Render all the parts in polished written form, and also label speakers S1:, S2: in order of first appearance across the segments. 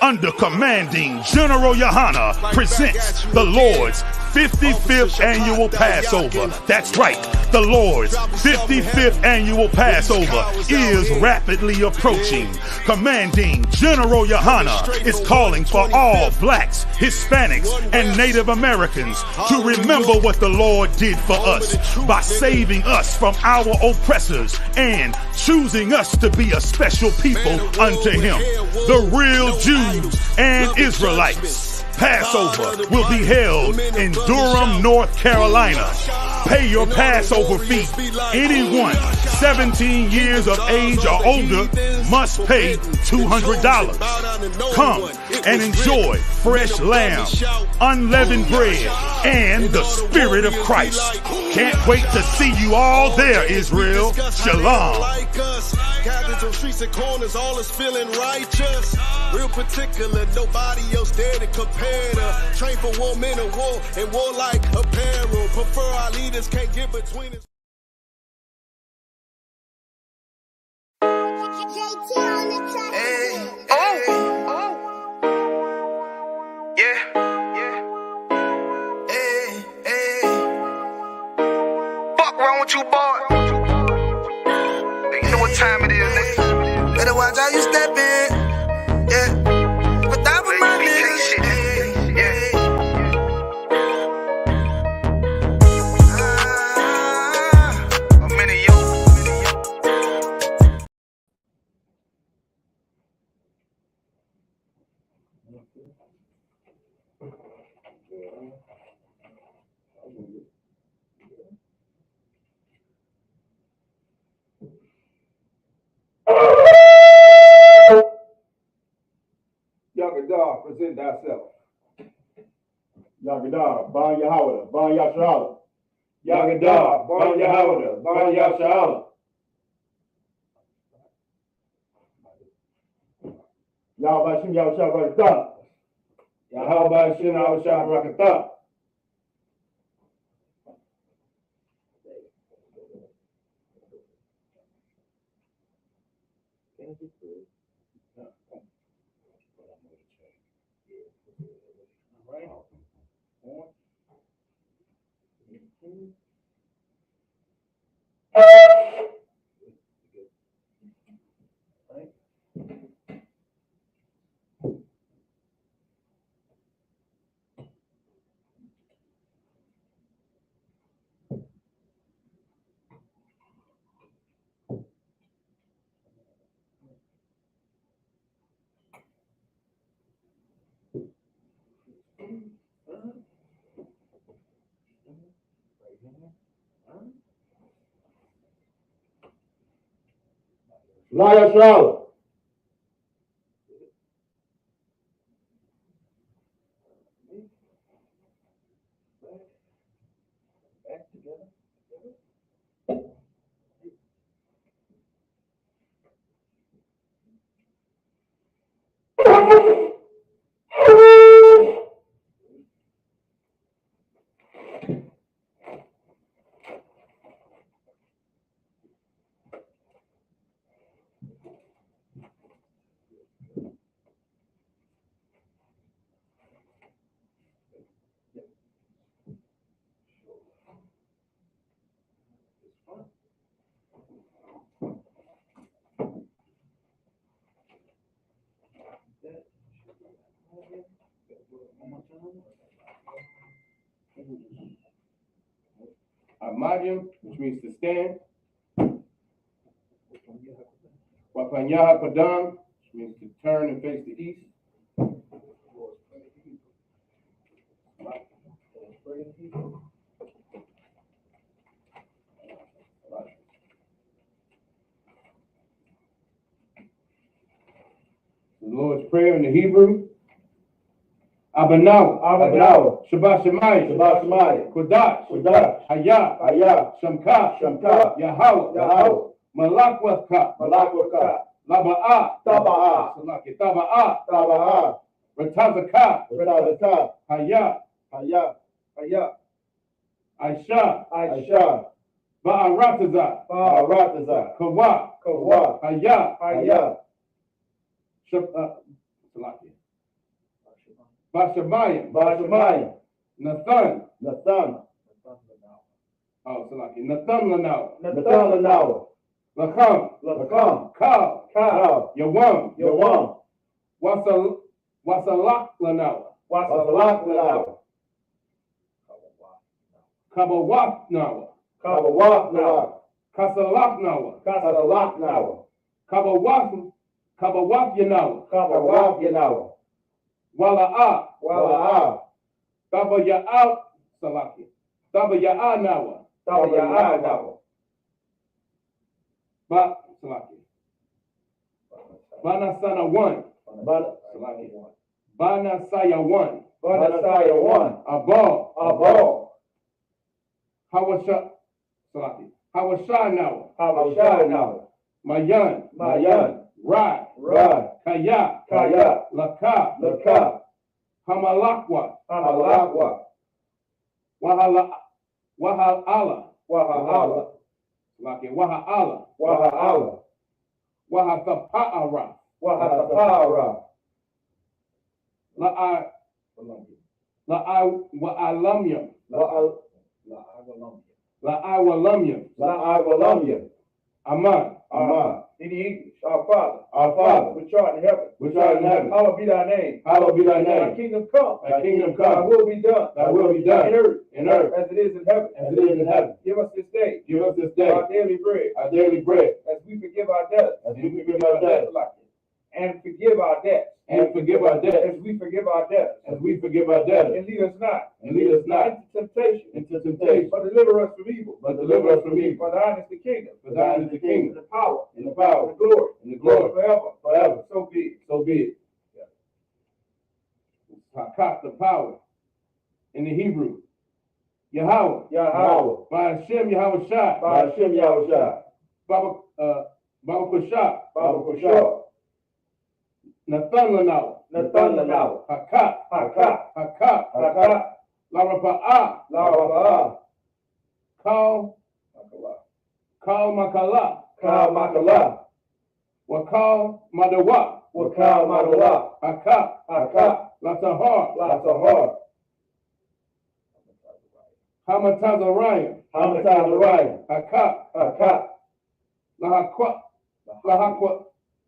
S1: under commanding General Yohana, presents the Lord's 55th annual Passover. That's right, the Lord's 55th annual Passover is rapidly approaching. Commanding General Yohana is calling for all blacks, Hispanics, and Native Americans to remember what the Lord did for us by saving us from our oppressors and choosing us to be a special people unto Him, the real Jews and Israelites. Passover will be held in Durham, North Carolina. Pay your Passover fee. Anyone 17 years of age or older must pay $200. Come and enjoy fresh lamb, unleavened bread, and the Spirit of Christ. Can't wait to see you all there, Israel. Shalom.
S2: Gathered on streets and corners, all is feeling righteous. Real particular, nobody else there to compare to. Train for war, men of war, and warlike apparel. Prefer our leaders, can't get between us.
S3: Fuck wrong with you, boy? You know what time it is, nigga. Better watch how you step in. Yeah. But that was my nigga. A minute, yo.
S4: Yagadah, present thyself. Yagadah, Ban Yahweh, Ban Yashala. Yagadah, Ban Yahweh, Ban Yashala. Yahweh Shem Yahweh Shabrakata. Yahweh Shem Yahweh Shabrakata. Liar Shroud. Amadium, which means to stand. Wapanyaha Padam, which means to turn and face the east. The Lord's Prayer in the Hebrew. Abanaw, Shabbat Shemayim, Kodash, Hayah, Shamka, Yahweh, Malakwaka, Laba'ah, Taba'ah, Ratazaka, Hayah, Aisha, Ba'arataza, Kawa, Hayah, Bashamayim,
S5: Bashamayim,
S4: Nathan,
S5: Nathan,
S4: oh, Salaki, Nathan Lanawa,
S5: Nathan Lanawa,
S4: Lakam,
S5: Lakam,
S4: Kal,
S5: Kal,
S4: Yawam,
S5: Yawam,
S4: Wasalak Lanawa,
S5: Wasalak Lanawa,
S4: Kabawak Nawa,
S5: Kabawak Nawa,
S4: Kasalak Nawa,
S5: Kasalak Nawa,
S4: Kabawak Yanawa,
S5: Kabawak Yanawa,
S4: Wala'a,
S5: Wala'a,
S4: Tabaya'a Salaki, Tabaya'a Nawa,
S5: Tabaya'a Nawa,
S4: Ba Salaki, Banasana 1,
S5: Salaki,
S4: Banasaya 1,
S5: Banasaya 1,
S4: Abal,
S5: Abal,
S4: Hawasha Salaki, Hawasha Nawa,
S5: Hawasha Nawa,
S4: Mayan,
S5: Mayan,
S4: Rai,
S5: Rai,
S4: Kaya,
S5: Kaya,
S4: Laka,
S5: Laka,
S4: Hamalakwa,
S5: Hamalakwa,
S4: Wahalala,
S5: Wahala,
S4: Salaki, Wahala,
S5: Wahala,
S4: Wahathapa'ara,
S5: Wahatapara,
S4: La'awalamyam,
S5: La'awalamyam, La'awalamyam,
S4: Aman,
S5: Aman.
S6: In the English, our Father,
S5: Our Father,
S6: which art in heaven,
S5: which art in heaven,
S6: hallowed be thy name.
S5: hallowed be thy
S6: Thy
S5: name.
S6: kingdom come.
S5: Thy kingdom
S6: Thy
S5: come.
S6: will be done.
S5: Thy will be done
S6: In earth,
S5: in earth
S6: as it is in heaven.
S5: as it is in heaven.
S6: Give us this day
S5: Give us this day
S6: our daily bread,
S5: our daily bread,
S6: as we forgive our debtors,
S5: as we forgive our debtors,
S6: and forgive our debts,
S5: and forgive our debts,
S6: as we forgive our debtors.
S5: as we forgive our debtors.
S6: And lead us not
S5: And lead us not
S6: into temptation,
S5: into temptation,
S6: but deliver us from evil.
S5: but deliver us from evil.
S6: For thine is the kingdom,
S5: For thine is the
S6: and
S5: kingdom,
S6: the power,
S5: and the
S6: and
S5: power,
S6: the glory,
S5: and the glory,
S6: forever.
S5: forever.
S6: So be it.
S5: So be it.
S4: Hakat, the power, in the Hebrew, Yahweh,
S5: Yahweh,
S4: by Hashem Yahweh Shai,
S5: by Hashem Yahushua,
S4: Baba Kushah,
S5: Baba Kushah,
S4: Nathan Lanawa,
S5: Nathan Lanawa,
S4: Hakat,
S5: Hakat,
S4: Hakat,
S5: Hakat,
S4: Larapa'ah,
S5: Larabah,
S4: Kal Makala,
S5: Kal Makala,
S4: Wakal Madawa,
S5: Wakal Madawa,
S4: Hakat,
S5: Hakat,
S4: Latahar,
S5: Latahar,
S4: Hamatazariah,
S5: Hamatazariah,
S4: Hakat,
S5: Hakat,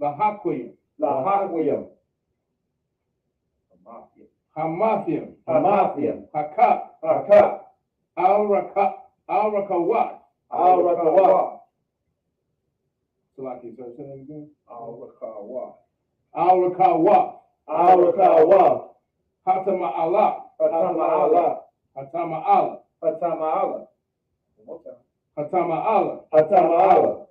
S4: Lahakwayim,
S5: Lahawiyam,
S4: Hamathim,
S5: Hamathim,
S4: Hakat,
S5: Hakat,
S4: Al-Rakawat.
S5: Al-Rakawah,
S4: Salaki, so say that again.
S6: Al-Rakawah.
S4: Al-Rakawat.
S5: Al-Rakawah,
S4: Hatama'ala.
S5: Hatama'ala,
S4: Hatama'ala.
S6: Hatama'ala. One more time.
S4: Hatama'ala.
S5: Hatama'ala,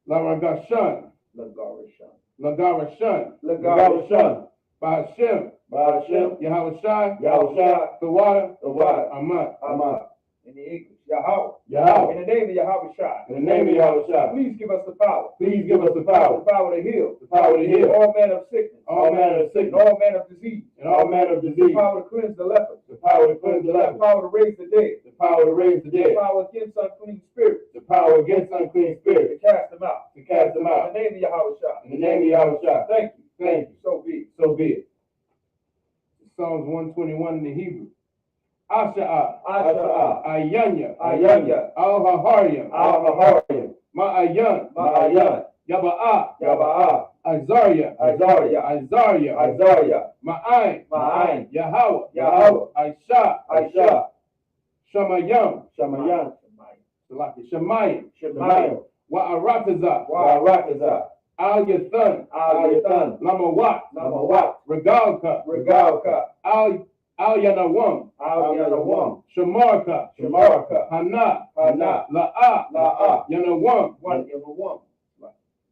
S4: Laragashan.
S6: Lagarishan.
S4: Lagarashan.
S5: Lagarashan,
S4: Bahashem.
S5: by Hashem,
S4: Yahweh Shai.
S5: Yahushua,
S4: The water.
S5: the water,
S4: Aman.
S5: Aman,
S6: In the English, Yahweh.
S5: Yahweh,
S6: In the name of Yahweh Shai.
S5: in the name of Yahushua,
S6: Please give us the power.
S5: please give us the power,
S6: The power to heal.
S5: the power to heal
S6: All manner of sickness.
S5: all manner of
S6: And
S5: sickness,
S6: all manner of disease.
S5: and all manner of
S6: The
S5: disease,
S6: power to cleanse the lepers.
S5: the power to cleanse the
S6: The
S5: leper,
S6: power to raise the dead.
S5: the power to raise the
S6: The
S5: dead,
S6: power against unclean spirits.
S5: the power against unclean
S6: To
S5: spirits,
S6: cast them out.
S5: to cast them
S6: In
S5: out.
S6: the name of Yahweh Shai.
S5: In the name of Yahushua,
S6: Thank you.
S5: thank you.
S6: So be it.
S5: So be it.
S4: Psalms 121 in the Hebrew. Asha'ah.
S5: Asha'ah,
S4: Ayanya.
S5: Ayanya,
S4: Al-Haharyam.
S5: Al-Haharyam,
S4: Ma'ayan.
S5: Ma'ayan,
S4: Yaba'ah.
S5: Yaba'ah,
S4: Azariah.
S5: Azariah,
S4: Azariah.
S5: Azariah,
S4: Ma'ayin.
S5: Ma'ayin,
S4: Yahweh.
S5: Yahweh,
S4: Aisha.
S5: Aisha,
S4: Shamayam.
S5: Shamayan,
S4: Salaki. Shemayim.
S5: Shemayim,
S4: Wa'aratazah.
S5: Wa'arakazah,
S4: Al-Yathan.
S5: Al-Yathan,
S4: Lamawat.
S5: Namawat,
S4: Regalka.
S5: Regalka,
S4: Al-Yanawam.
S5: Al-Yanawam,
S4: Shamarka.
S5: Shamarka,
S4: Hana.
S5: Hana,
S4: La'ah.
S5: La'ah,
S4: Yanawam.
S6: One.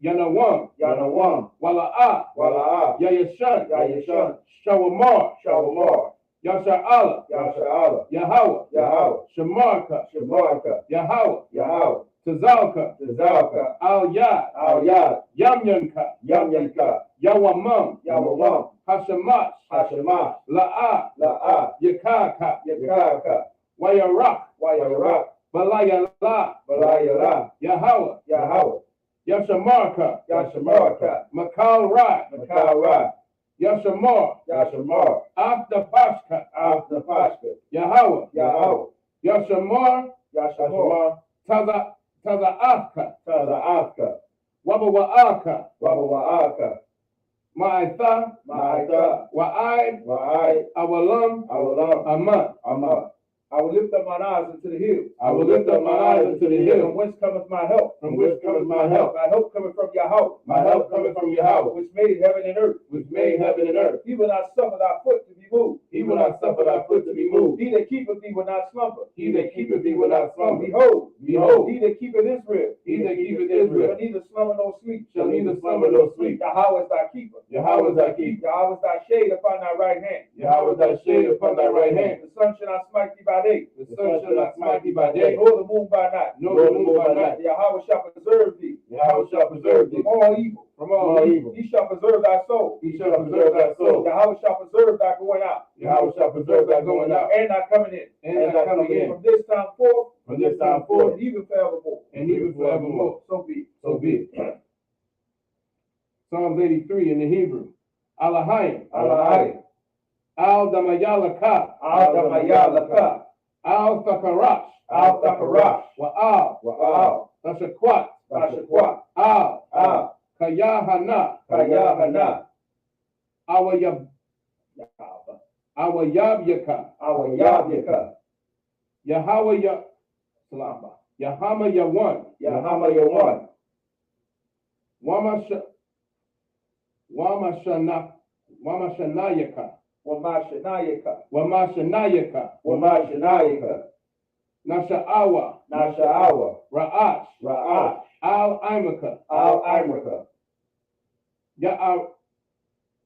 S4: Yanawam.
S5: Yanawam,
S4: Wala'ah.
S5: Wala'ah,
S4: Yayashan.
S5: Yayashan,
S4: Shawamar.
S5: Shawamar,
S4: Yasha'ala.
S5: Yasha'ala,
S4: Yahweh.
S5: Yahweh,
S4: Shamarka.
S5: Shamarka,
S4: Yahweh.
S5: Yahweh,
S4: Tazalka.
S5: Tazalka,
S4: Al-Yad.
S5: Al-Yad,
S4: Yamyanka.
S5: Yamyanka,
S4: Yawamam.
S5: Yawamam,
S4: Hashamash.
S5: Hashemah,
S4: La'ah.
S5: La'ah,
S4: Yakaka.
S5: Yakaka,
S4: Wayarak.
S5: Wayarak,
S4: Balayala.
S5: Balayara,
S4: Yahweh.
S5: Yahweh,
S4: Yashamarka.
S5: Yashamarka,
S4: Makal Rai.
S5: Makara,
S7: Yashamar,
S5: Yashamar,
S7: After Pashka,
S5: after Pashka,
S7: Yahweh,
S5: Yahweh,
S7: Yashamar,
S5: Yashamar,
S7: Taza Afka,
S5: Taza Afka,
S7: Wabawaaka,
S5: Wabawaaka,
S7: Ma'aitha,
S5: Ma'aita,
S7: Wa'ai,
S5: Wa'ai,
S7: Awalam,
S5: Awalam,
S7: Aman.
S5: Amma.
S6: I will lift up mine eyes into the hills.
S7: I will lift up my eyes unto the
S6: From
S7: hill,
S6: whence cometh my help?
S7: from which cometh my help.
S6: My help cometh from Yahweh,
S7: My help cometh from Yahweh,
S6: which made heaven and earth.
S7: which made heaven and earth.
S6: He will not suffer thy foot to be moved.
S7: He will not suffer thy foot to be moved.
S6: He that keepeth thee will not slumber.
S7: He that keepeth thee will not slumber.
S6: Behold,
S7: Behold,
S6: he that keepeth Israel,
S7: he that keepeth
S6: shall
S7: Israel
S6: neither slumber nor sleep.
S7: shall neither slumber nor sleep.
S6: Yahweh is thy keeper.
S7: Yahweh is thy keeper.
S6: Yahweh is thy shade upon thy right hand.
S7: Yahweh is thy shade upon thy right hand.
S6: The sun shall not smite thee by day,
S7: The sun shall not smite thee by day,
S6: nor the moon by night.
S7: nor the moon by night.
S6: Yahweh shall preserve thee
S7: Yahweh shall preserve thee
S6: from all evil.
S7: from all evil.
S6: He shall preserve thy soul.
S7: He shall preserve thy soul.
S6: Yahweh shall preserve thy going out
S7: Yahweh shall preserve thy going out
S6: and thy coming in.
S7: and thy coming in.
S6: From this time forth,
S7: From this time forth
S6: and even forevermore.
S7: and even forevermore.
S6: So be it.
S7: So be it. Psalms 83 in the Hebrew. Alahayim.
S6: Alahayim.
S7: Al Damayalaka.
S6: Al Damayalaka.
S7: Al Thakarash.
S6: Al Thakarash.
S7: Wa'al.
S6: Wa'al.
S7: Tashakwat.
S6: Tashakwat.
S7: Al.
S6: Al.
S7: Kayahana.
S6: Kayahana.
S7: Awayab. Awayabyaka.
S6: Awayabyaka.
S7: Yahweh Ya. Salama. Yahama Yawan.
S6: Yahama Yawan.
S7: Wamashanayaka.
S6: Wamashanayaka.
S7: Wamashanayaka.
S6: Wamashanayaka.
S7: Nasha'awa.
S6: Nasha'awa.
S7: Ra'ash.
S6: Ra'ash.
S7: Al Imaka.
S6: Al Imrika.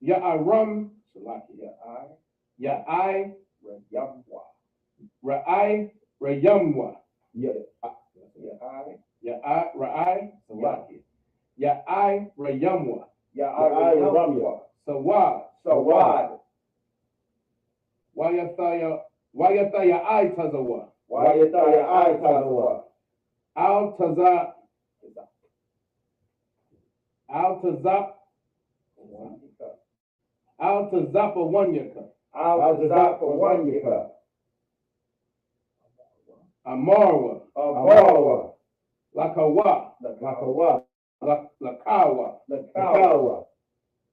S7: Ya'aram. Ya'ai.
S6: Yamwa.
S7: Ra'ai. Rayamwa.
S6: Ya'ai.
S7: Ra'ai. Ya'ai. Rayamwa.
S6: Ya'ai Ramwa.
S7: Sawad.
S6: Sawad.
S7: Wayataya ai tazawa.
S6: Wayataya ai tazawa.
S7: Al tazap. Al tazap. Al tazapa wanyaka.
S6: Al tazapa wanyaka.
S7: Amarwa.
S6: Amarwa.
S7: Lakawa.
S6: Lakawa.
S7: Lakawa.
S6: Lakawa.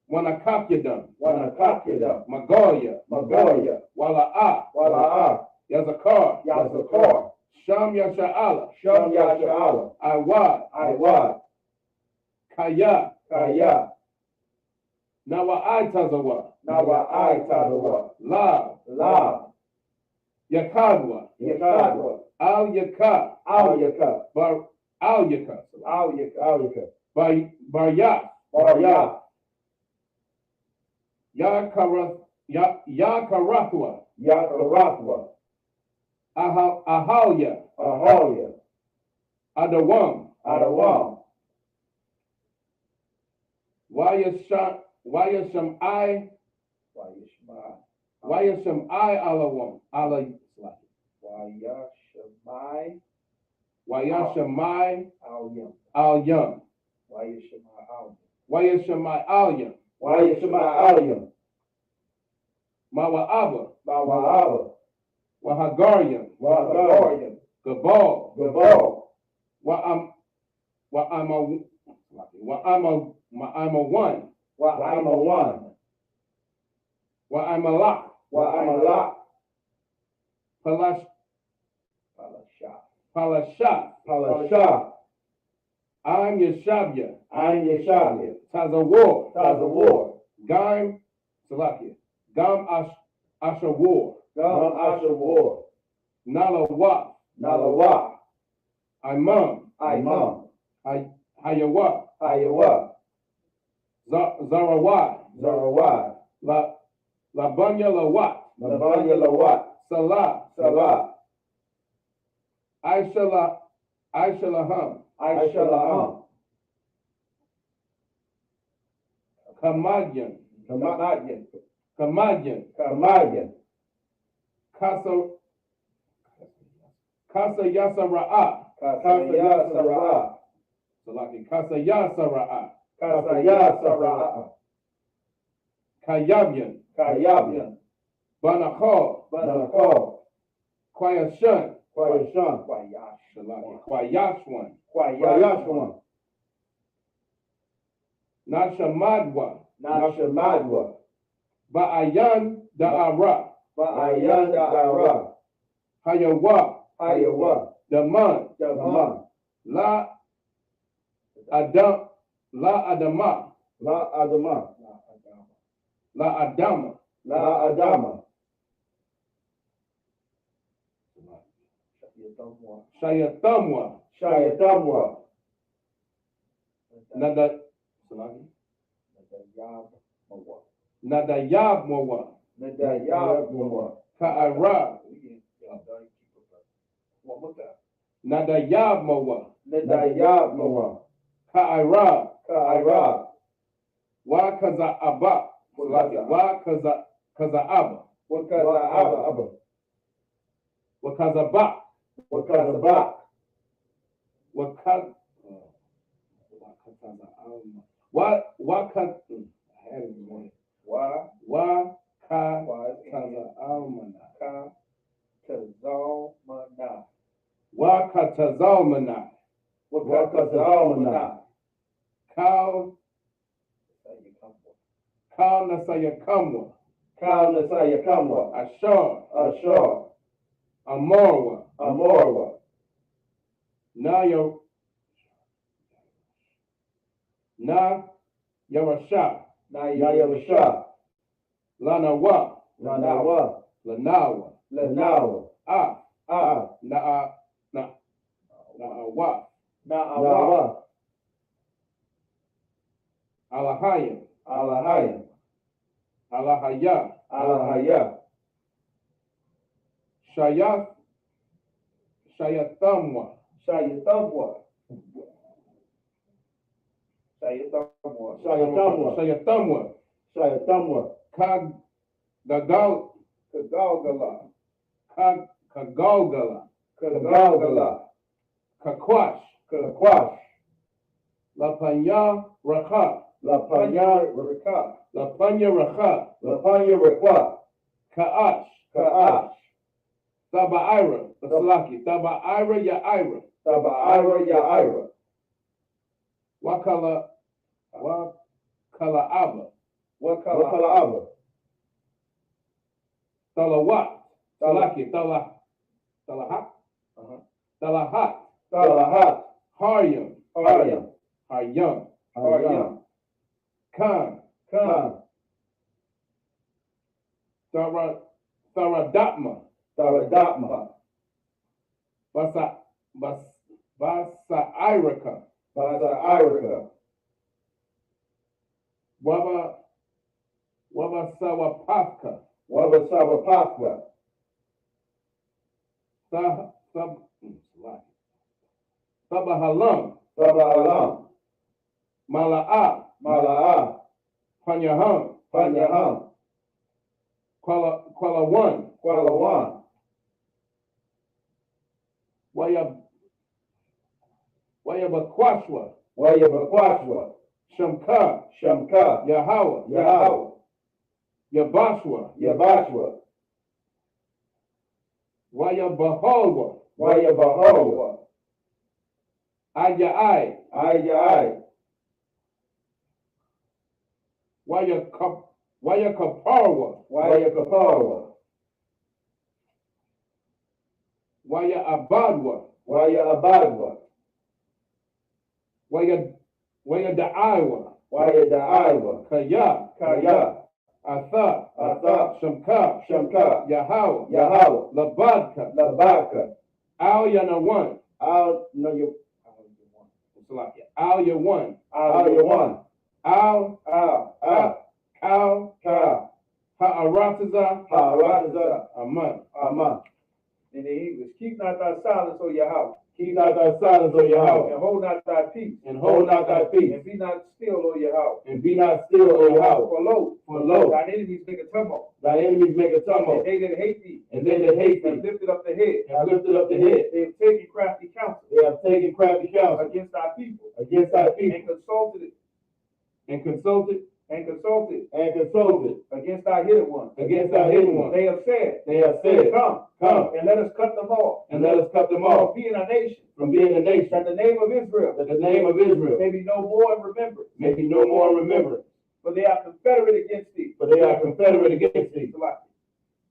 S7: Wanakapyadam.
S6: Wanakapyadam.
S7: Magoya.
S6: Magoya.
S7: Wala'a.
S6: Wala'a.
S7: Yazakar.
S6: Yazakar.
S7: Sham Yasha'ala.
S6: Sham Yasha'ala.
S7: Iwad.
S6: Iwad.
S7: Kaya.
S6: Kaya.
S7: Nawa'ai tazawa.
S6: Nawa'ai tazawa.
S7: Lab.
S6: Lab.
S7: Yakadwa.
S6: Yakadwa.
S7: Al Yaka.
S6: Al Yaka.
S7: Al Yaka.
S6: Al Yaka. Al Yaka.
S7: Barya.
S6: Barya.
S7: Yakarathwa.
S6: Yakarathwa.
S7: Ahalya.
S6: Ahalya.
S7: Adawam.
S6: Adawam.
S7: Wayashamai. Wayashamai alawam. Wayashamai al-yam. Wayashamai al-yam.
S6: Wayashamai al-yam.
S7: Mawa'aba.
S6: Mawa'aba.
S7: Wahagaryam.
S6: Wahagaryam.
S7: Gabal.
S6: Gabal.
S7: Wa'ama one.
S6: Wa'ama one.
S7: Wa'amalak.
S6: Wa'amalak.
S7: Palasha. I'm Yeshabya.
S6: I'm Yeshabya.
S7: Tazawar.
S6: Tazawar.
S7: Gam Salakia. Gam Ashawar.
S6: Gam Ashawar.
S7: Nalawa.
S6: Nalawa.
S7: Imam.
S6: Imam.
S7: Hayawa.
S6: Hayawa.
S7: Zarawad.
S6: Zarawad.
S7: Labanya Lawat.
S6: Labanya Lawat.
S7: Salah.
S6: Salah.
S7: Aishalaham.
S6: Aishalaham.
S7: Kamadyan.
S6: Kamadyan.
S7: Kamadyan.
S6: Kamadyan.
S7: Kasa Yasara'a.
S6: Kasa Yasara'a.
S7: Salaki. Kasa Yasara'a.
S6: Kasa Yasara'a.
S7: Kayabian,
S6: Kayabian,
S7: Banakal,
S6: Banakal,
S7: Kwayashan,
S6: Kwayashan,
S7: Kwayashwan,
S6: Kwayashwan,
S7: Nashamadwa,
S6: Nashamadwa,
S7: Ba'ayan Da'ara,
S6: Ba'ayan Da'ara,
S7: Hayawa,
S6: Hayawa,
S7: Daman,
S6: Daman,
S7: La Adama,
S6: La Adama,
S7: La Adama,
S6: La Adama,
S7: Shayatamwa,
S6: Shayatamwa,
S7: Nadayabmawa,
S6: Nadayabmawa,
S7: Ka'ara, Nadayabmawa,
S6: Nadayabmawa,
S7: Ka'ara,
S6: Ka'ara,
S7: Wa Kaza'aba, Wa Kaza'aba,
S6: Wakaza'aba,
S7: Wakazaba,
S6: Wakazaba,
S7: Wakatazalmana,
S6: Wakazalmana,
S7: Kal Nasayakamwa,
S6: Kal Nasayakamwa,
S7: Ashar,
S6: Ashar,
S7: Amorwa,
S6: Amorwa,
S7: Na Yarasha,
S6: Nayarasha,
S7: Lanawa,
S6: Lanawa,
S7: Lanawa,
S6: Lanawa,
S7: Na'awa,
S6: Na'awa,
S7: Alahayim,
S6: Alahayim,
S7: Alahaya,
S6: Alahaya,
S7: Shayatamwa,
S6: Shayatamwa, Shayatamwa,
S7: Shayatamwa,
S6: Shayatamwa,
S7: Kagalgala,
S6: Kagalgala,
S7: Kakwash,
S6: Kakwash,
S7: Lapanya Rakha,
S6: Lapanya Raka,
S7: Lapanya Rakha,
S6: Lapanya Rakwa,
S7: Ka'ash,
S6: Ka'ash,
S7: Taba'ira, Salaki, Taba'ira Ya'ira,
S6: Taba'ira Ya'ira,
S7: Wakala'aba,
S6: Wakala'aba,
S7: Talawat, Salaki, Talahat, Talahat,
S6: Talahat,
S7: Haryam,
S6: Haryam,
S7: Haryam,
S6: Haryam,
S7: Khan, Saradatma,
S6: Saradatma,
S7: Basa'iraka,
S6: Basa'iraka,
S7: Wabasawapaka,
S6: Wabasawapaka,
S7: Sabahalam,
S6: Sabahalam,
S7: Mala'a,
S6: Mala'a,
S7: Panyaham,
S6: Panyaham,
S7: Kualawan,
S6: Kualawan,
S7: Wayabakwashwa,
S6: Wayabakwashwa,
S7: Shamka,
S6: Shamka,
S7: Yahawa,
S6: Yahawa,
S7: Yabashwa,
S6: Yabashwa,
S7: Wayabahalwa,
S6: Wayabahalwa,
S7: Ayai,
S6: Ayai,
S7: Wayakaparwa,
S6: Wayakaparwa,
S7: Wayabadwa,
S6: Wayabadwa,
S7: Wayadaiwa,
S6: Wayadaiwa,
S7: Kaya,
S6: Kaya,
S7: Atha, Shamka,
S6: Shamka,
S7: Yahawa,
S6: Yahawa,
S7: Labadka,
S6: Labaka,
S7: Al Yanawan,
S6: Al Yawan,
S7: Al Yawan,
S6: Al Yawan,
S7: Al Ha'arataza,
S6: Ha'arataza,
S7: Aman.
S6: Aman.
S5: In the English, keep not thy silence, O Yahweh.
S6: Keep not thy silence, O Yahweh,
S5: And hold not thy peace.
S7: And
S6: hold not thy peace,
S5: And be not still, O Yahweh.
S6: and be not still, O Yahweh.
S5: For lo, thine enemies make a tumult.
S6: Thy enemies make a
S5: And
S6: tumult,
S5: they that hate thee
S6: and they that hate
S5: have
S6: thee
S5: lifted up the head.
S6: have lifted up the head.
S5: They have taken crafty counsel
S6: They have taken crafty counsel
S5: against thy people.
S6: against thy people,
S5: And consulted and consulted against our hidden ones.
S7: against our hidden ones.
S5: They have said,
S7: They have said,
S5: Come,
S7: Come,
S5: and let us cut them off.
S7: and let us cut them
S5: From
S7: off
S5: being a nation,
S7: from being a nation,
S5: that the name of Israel
S7: that the name of Israel
S5: may be no more in remembrance.
S7: may be no more in remembrance.
S5: For they are confederate against thee.
S7: For they are confederate against thee.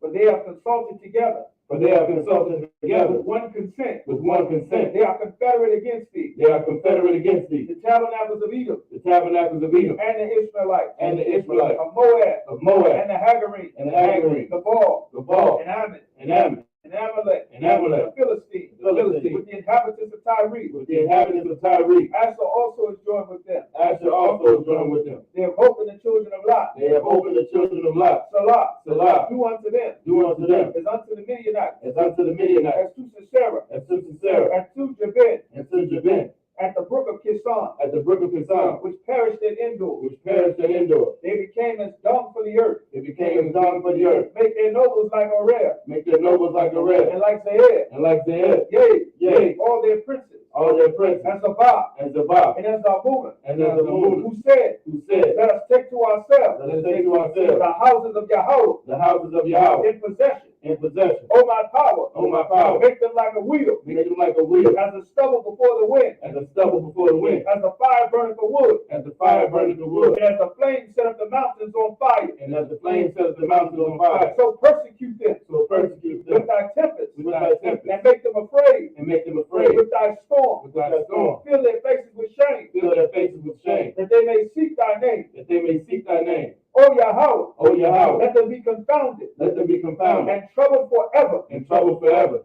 S5: For they have consulted together
S7: For they are consulted together
S5: with one consent.
S7: with one consent.
S5: They are confederate against thee.
S7: They are confederate against thee.
S5: The tabernacles of Edom
S7: The tabernacles of Edom
S5: and the Ishmaelites
S7: and the Israelites
S5: of Moab
S7: of Moab
S5: and the Hagarene
S7: and the Hagarene,
S5: the Baal
S7: the Baal
S5: and Ammon
S7: and Ammon
S5: and Amalek
S7: and Amalek,
S5: the Philistines
S7: the Philistines,
S5: with the inhabitants of Tyre.
S7: with the inhabitants of Tyre.
S5: Asher also is joined with them.
S7: Asher also is joined with them.
S5: They have opened the children of Lot.
S7: They have opened the children of Lot.
S5: Salah,
S7: Salah,
S5: do unto them
S7: do unto them
S5: as unto the Midianites,
S7: as unto the Midianites,
S5: as to Sisera,
S7: as to Sisera,
S5: and to Jabin,
S7: and to Jabin,
S5: at the brook of Kison,
S7: at the brook of Kison,
S5: which perished at Endor.
S7: which perished at Endor.
S5: They became as dung for the earth.
S7: It became as dung for the earth.
S5: Make their nobles like Oreb,
S7: Make their nobles like a red,
S5: and like Zair.
S7: and like Zair,
S5: Yea, all their princes,
S7: all their princes,
S5: and Zabah,
S7: and Zabah,
S5: and as Zalmunna,
S7: and as the moon,
S5: who said,
S7: who said,
S5: Let us take to ourselves
S7: Let us take to ourselves
S5: the houses of Yahweh
S7: the houses of Yahweh
S5: in possession.
S7: in possession.
S5: O my power,
S7: O my power,
S5: make them like a wheel,
S7: make them like a wheel,
S5: as the stubble before the wind,
S7: as the stubble before the wind,
S5: as the fire burning for wood,
S7: as the fire burning the wood,
S5: and as the flame set up the mountains on fire.
S7: and as the flame sets the mountains on fire.
S5: So persecute them
S7: So persecute
S5: with
S7: them
S5: thy tempest,
S7: with thy tempest,
S5: and make them afraid
S7: and make them afraid
S5: with thy storm.
S7: with thy storm.
S5: Fill their faces with shame,
S7: Fill their faces with shame,
S5: that they may seek thy name.
S7: that they may seek thy name.
S5: O Yahweh,
S7: O Yahweh,
S5: let them be confounded
S7: let them be confounded
S5: and troubled forever.
S7: and troubled forever.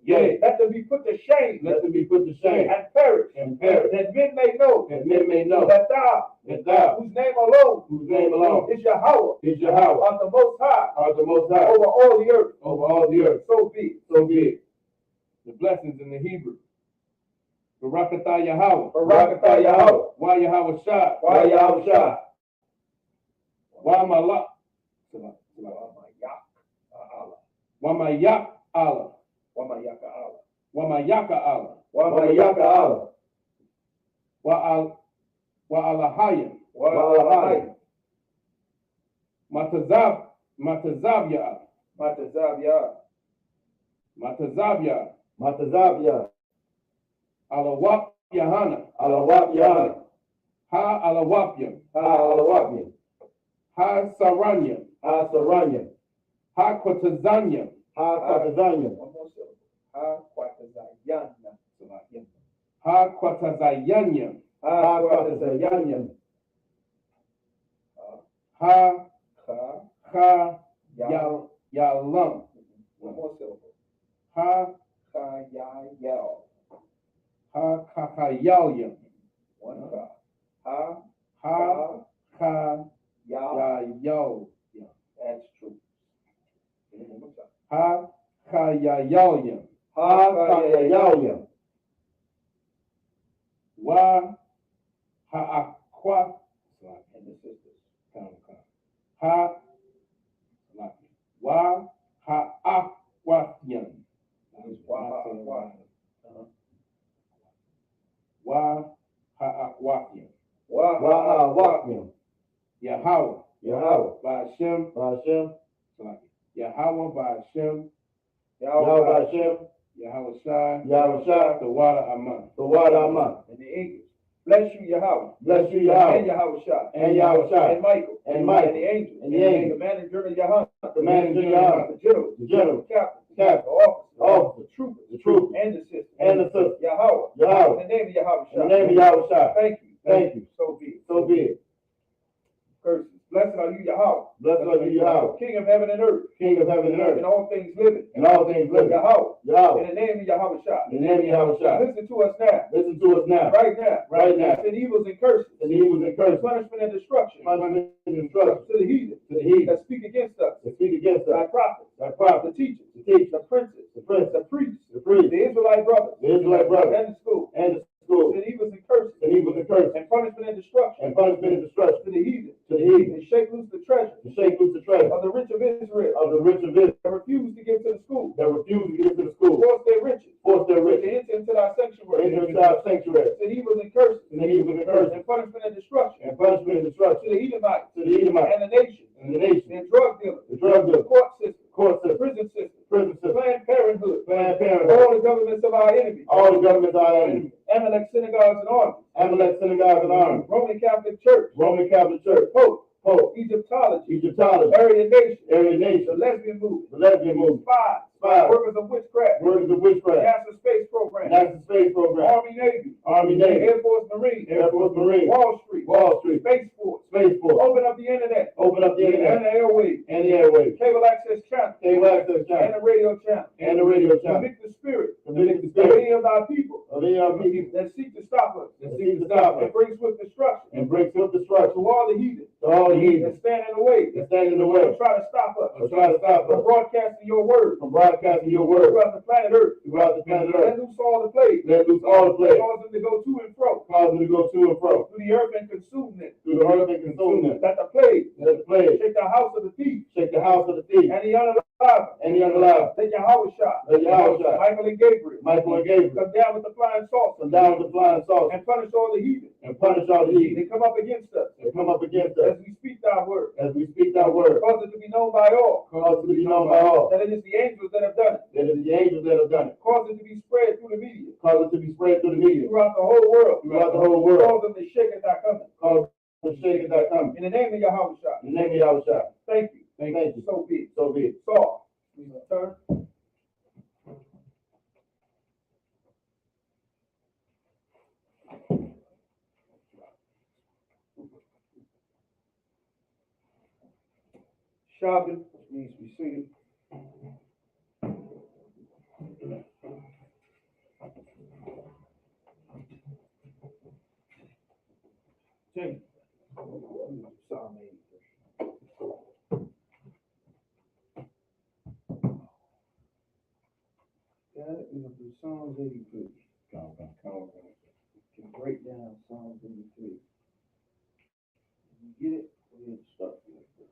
S5: Yea, let them be put to shame
S7: Let them be put to shame
S5: and perish,
S7: and perish,
S5: that men may know
S7: that men may know
S5: that thou,
S7: that thou,
S5: whose name alone
S7: whose name alone
S5: is Yahweh,
S7: is Yahweh,
S5: art the most high
S7: art the most high
S5: over all the earth.
S7: over all the earth.
S5: So be.
S7: So be it.
S6: The blessings in the Hebrew. Barakatah Yahweh.
S5: Barakatah Yahweh.
S6: Why Yahweh Shah.
S5: Why Yahweh Shah?
S6: Why Malak. Why Mayak Allah. Why Mayaka Allah. Why Alahayim. Matazabya. Matazabya. Alawap Yahana. Ha Alawapyam. Ha Saranyam. Ha Kwatazanyam.
S5: One more syllable.
S6: Ha Kwatazayanyam. Ha Cha Yalam.
S5: One more syllable.
S6: Ha Ha Kachayalyam.
S5: One ka.
S6: Ha Cha Yayo.
S5: That's true. One more time.
S6: Ha Chayalyam. Wa Ha'akwa.
S5: And the sisters.
S6: Ha Wa Ha'akwatyam. Wa Ha'akwatyam. Yahweh. Ba'ashem. Yahweh Ba'ashem. Yahweh Shai. The water Aman.
S5: And the angels. Bless you, Yahweh. And Yahweh Shah. And Michael. And the angels.
S7: And the angels.
S5: The man in German Yahweh.
S7: The man in German Yahweh.
S5: The general.
S7: The general.
S5: The captain. The officer. The troopers.
S7: The
S5: And the sisters.
S7: and the sister.
S5: Yahweh. In the name of Yahweh Shah.
S7: In the name of Yahweh Shai.
S5: Thank you.
S7: Thank you.
S5: So be it. Curses. Blessed are you, Yahweh.
S7: Blessed are you, Yahweh,
S5: King of heaven and earth.
S7: King of heaven and earth,
S5: And all things living.
S7: and all things living.
S5: Yahweh.
S7: Yahweh,
S5: In the name of Yahweh Shah.
S7: in the name of Yahweh Shai.
S5: Listen to us now.
S7: Listen to us now.
S5: Right now.
S7: Right now.
S5: Send evils and curses.
S7: And he was encouraged.
S5: Punishment and destruction.
S7: Punishment and instruction
S5: To the heathen.
S7: to the heathen
S5: That speak against us.
S7: that speak against
S5: Thy
S7: us.
S5: prophets.
S7: Thy prophet,
S5: The teachers.
S7: the teacher,
S5: The princes.
S7: the prince,
S5: The priests.
S7: the priest,
S5: The Israelite brothers.
S7: the Israelite brothers,
S5: And the school.
S7: and the school.
S5: Send evils and curses.
S7: And he was encouraged.
S5: And punishment and destruction.
S7: And punishment and destruction
S5: To the heathen.
S7: to the heathen.
S5: And shake loose the treasure.
S7: To shake loose the treasure
S5: Of the rich of Israel.
S7: of the rich of Israel
S5: That refuse to give to the school.
S7: that refused to give to the school.
S5: Force their riches.
S4: force their
S5: to
S4: riches,
S5: enter into thy sanctuary,
S4: enter into our sanctuary,
S5: to evils and curses,
S4: and the evil and curse,
S5: and punishment and destruction,
S4: and punishment and
S5: to
S4: destruction,
S5: the Edomites,
S4: to the Edomites,
S5: and the nations,
S4: and the nation,
S5: and drug dealers,
S4: the drug
S5: the
S4: dealers,
S5: court system,
S4: court
S5: the
S4: system,
S5: prison system,
S4: prison system,
S5: Planned Parenthood,
S4: Planned Parenthood,
S5: all the governments of our enemies,
S4: all the governments are our enemies,
S5: Amalek synagogues and armies,
S4: Amalek synagogues and armies,
S5: Roman Catholic Church,
S4: Roman Catholic Church,
S5: Pope,
S4: Egyptology,
S5: Aryan nation,
S4: Aryan
S5: the
S4: nation,
S5: lesbian movement,
S4: the lesbian movement,
S5: spies, workers of witchcraft,
S4: workers of witchcraft,
S5: NASA space program,
S4: NASA space program,
S5: Army Navy,
S4: Army Navy,
S5: Air Force Marine,
S4: Wall Street,
S5: Space Force,
S4: Open
S5: up the internet,
S4: up the internet,
S5: and the airwaves,
S4: and the airwaves,
S5: cable access channel, and the radio channel,
S4: and the radio channel,
S5: convict the spirit,
S4: convict the
S5: of
S4: spirit
S5: any of our people, that seek to stop us,
S4: that seek to stop us,
S5: and bring swift destruction,
S4: and bring swift destruction
S5: to all the heathen,
S4: that
S5: that stand in the way,
S4: that stand in the way,
S5: and try to stop us,
S4: or try to stop
S5: from
S4: us
S5: broadcasting your word,
S4: from broadcasting your word
S5: throughout the planet Earth.
S4: throughout the planet
S5: Let
S4: Earth.
S5: loose all the plagues,
S4: Let loose all the plagues,
S5: cause them to go to and fro,
S4: cause them to go to and fro,
S5: through the earth and consume them,
S4: through the earth and consume them.
S5: that the plague
S4: Let the plague
S5: shake the house of the thief,
S4: shake the house of the thief,
S5: and the unalive,
S4: and the unalive.
S5: let Yahweh shot,
S4: Let Yahweh shot,
S5: Michael and Gabriel,
S4: Michael and Gabriel,
S5: come down with the flying saucer,
S4: come down with the flying saucer,
S5: and punish all the heathen,
S4: and punish all the heathen
S5: they come up against us,
S4: that come up against
S5: as
S4: us,
S5: we speak thy word,
S4: as we speak thy word,
S5: cause it to be known by all,
S4: cause it to be known by all,
S5: that it is the angels that have done it,
S4: that it is the angels that have done it,
S5: cause it to be spread through the media,
S4: cause it to be spread through the media,
S5: throughout the whole world, cause them to shake at thy coming,
S4: cause the shake that coming.
S5: in the name of Yahweh shot.
S4: In the name of Yahweh.
S5: Thank you.
S4: Thank you.
S5: So be it.
S4: So be it.
S5: Saul, we return. Shabbat, which means we see Jim. Psalm 83. Got it? We're going to do Psalms 83. Can break down Psalms 83. You get it? We're going to start with it.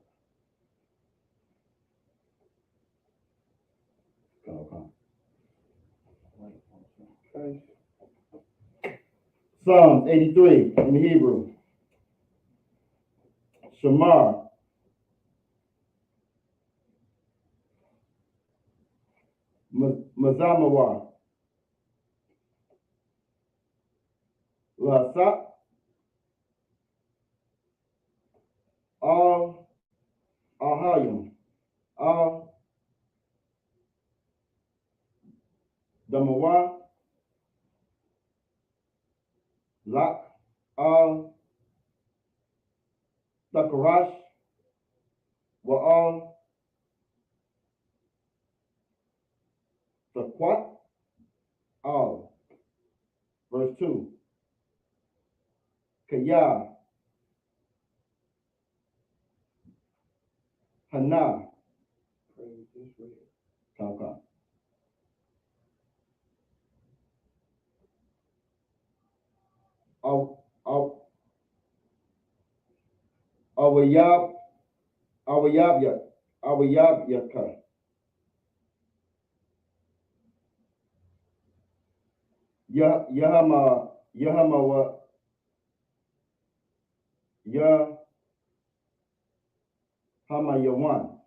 S5: Okay.
S4: Psalms 83 in Hebrew. Shamar. Mazamawa. Lasak. Ahayim. Damawa. Lak. Dakarash. Wa'al. Sakwat. Al. Verse 2. Kaya. Hana.
S5: Praise Israel.
S4: Kaka. Awayab Yaka. Yahama Yawan.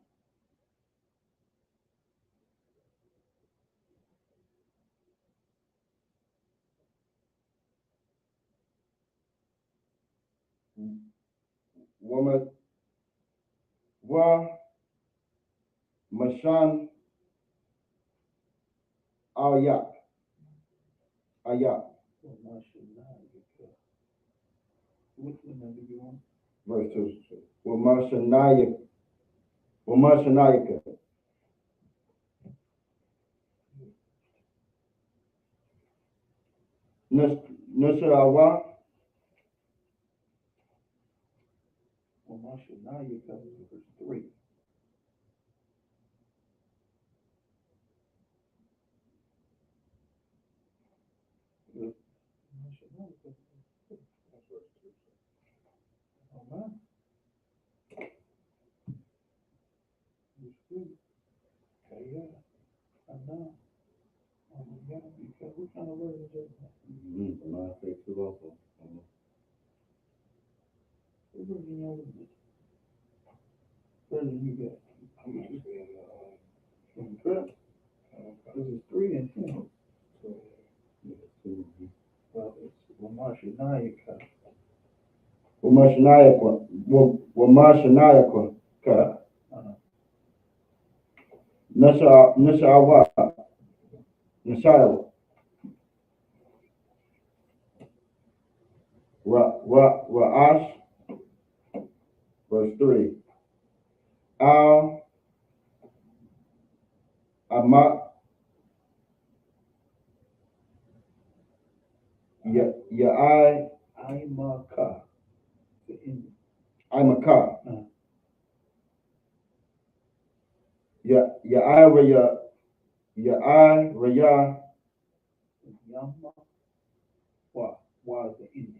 S4: Mashan Ayak.
S5: Which one number you want?
S4: Verse 2. Wamashanayaka. Nasharawa.
S5: Wamashanayaka, verse 3. What kind of word is that? What word you know? Where did you get?
S6: I'm just saying,
S5: From the this is 3 and 10. Well, it's Wamashinayaka.
S4: Wamashanayakwa. Nashawa. Nashawa. Ra'ash. Verse 3. Al. Amak. Ya'ai.
S5: Imaka. The Indian.
S4: Imaka. Ya'ai Raya. Ya'ai Raya.
S5: Yama. Why is the Indian?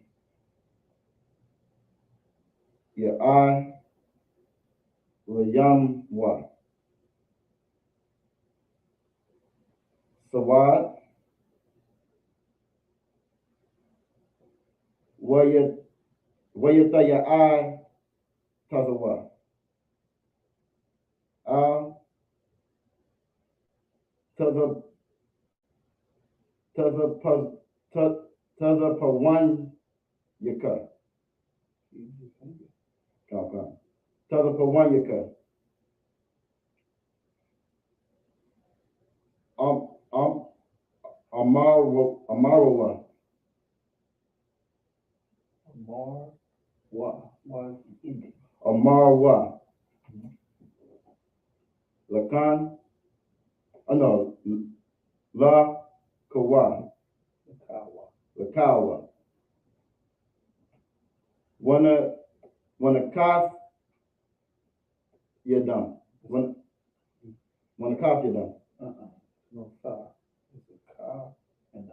S4: Ya'ai Rayam Wa. Sawad. Wayata Ya'ai Tazawa. Taza Pawan Yaka. Taza Pawan Yaka. Amarawa.
S5: Why is the Indian?
S4: Amarwa. Lakan. No. La Kawa. Lakawa. Wanna kaf Yadam. Wanna kaf Yadam.
S5: No ka. It's a ka and a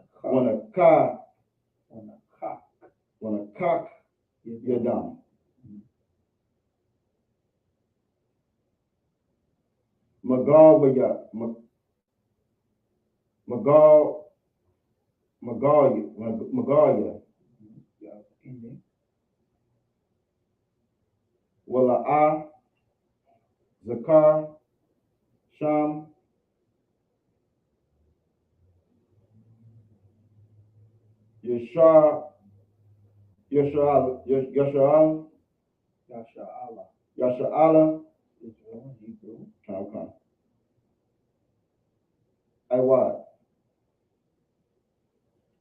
S5: ka.
S4: Wanna cock Yadam. Magalia. Wala'a. Zakar. Sham. Yasha'ala.
S5: Israel, Hebrew.
S4: Okay. What?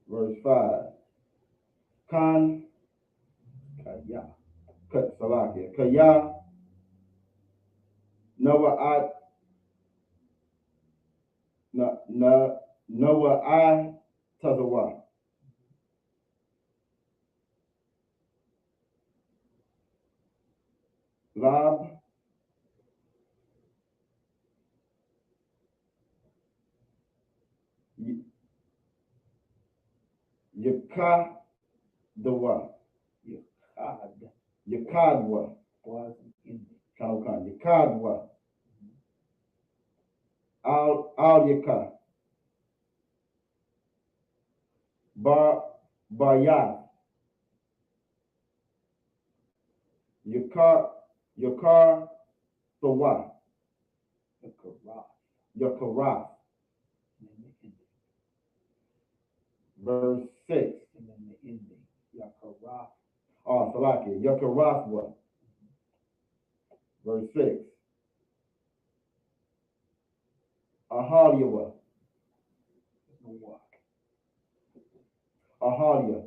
S4: Verse 5. Khan.
S5: Kaya.
S4: Salakia. Kaya. Noah I Tazawa. Lab. Yaka Dawa. Yakadwa.
S5: Was in
S4: Yakadwa. Al Yaka. Baya. Yakar Sawa. Yakara. Verse 6.
S5: And then the ending. Yakara.
S4: Oh, Salaki. Yakaraswa. Verse 6. Ahaliwa. Ahalia.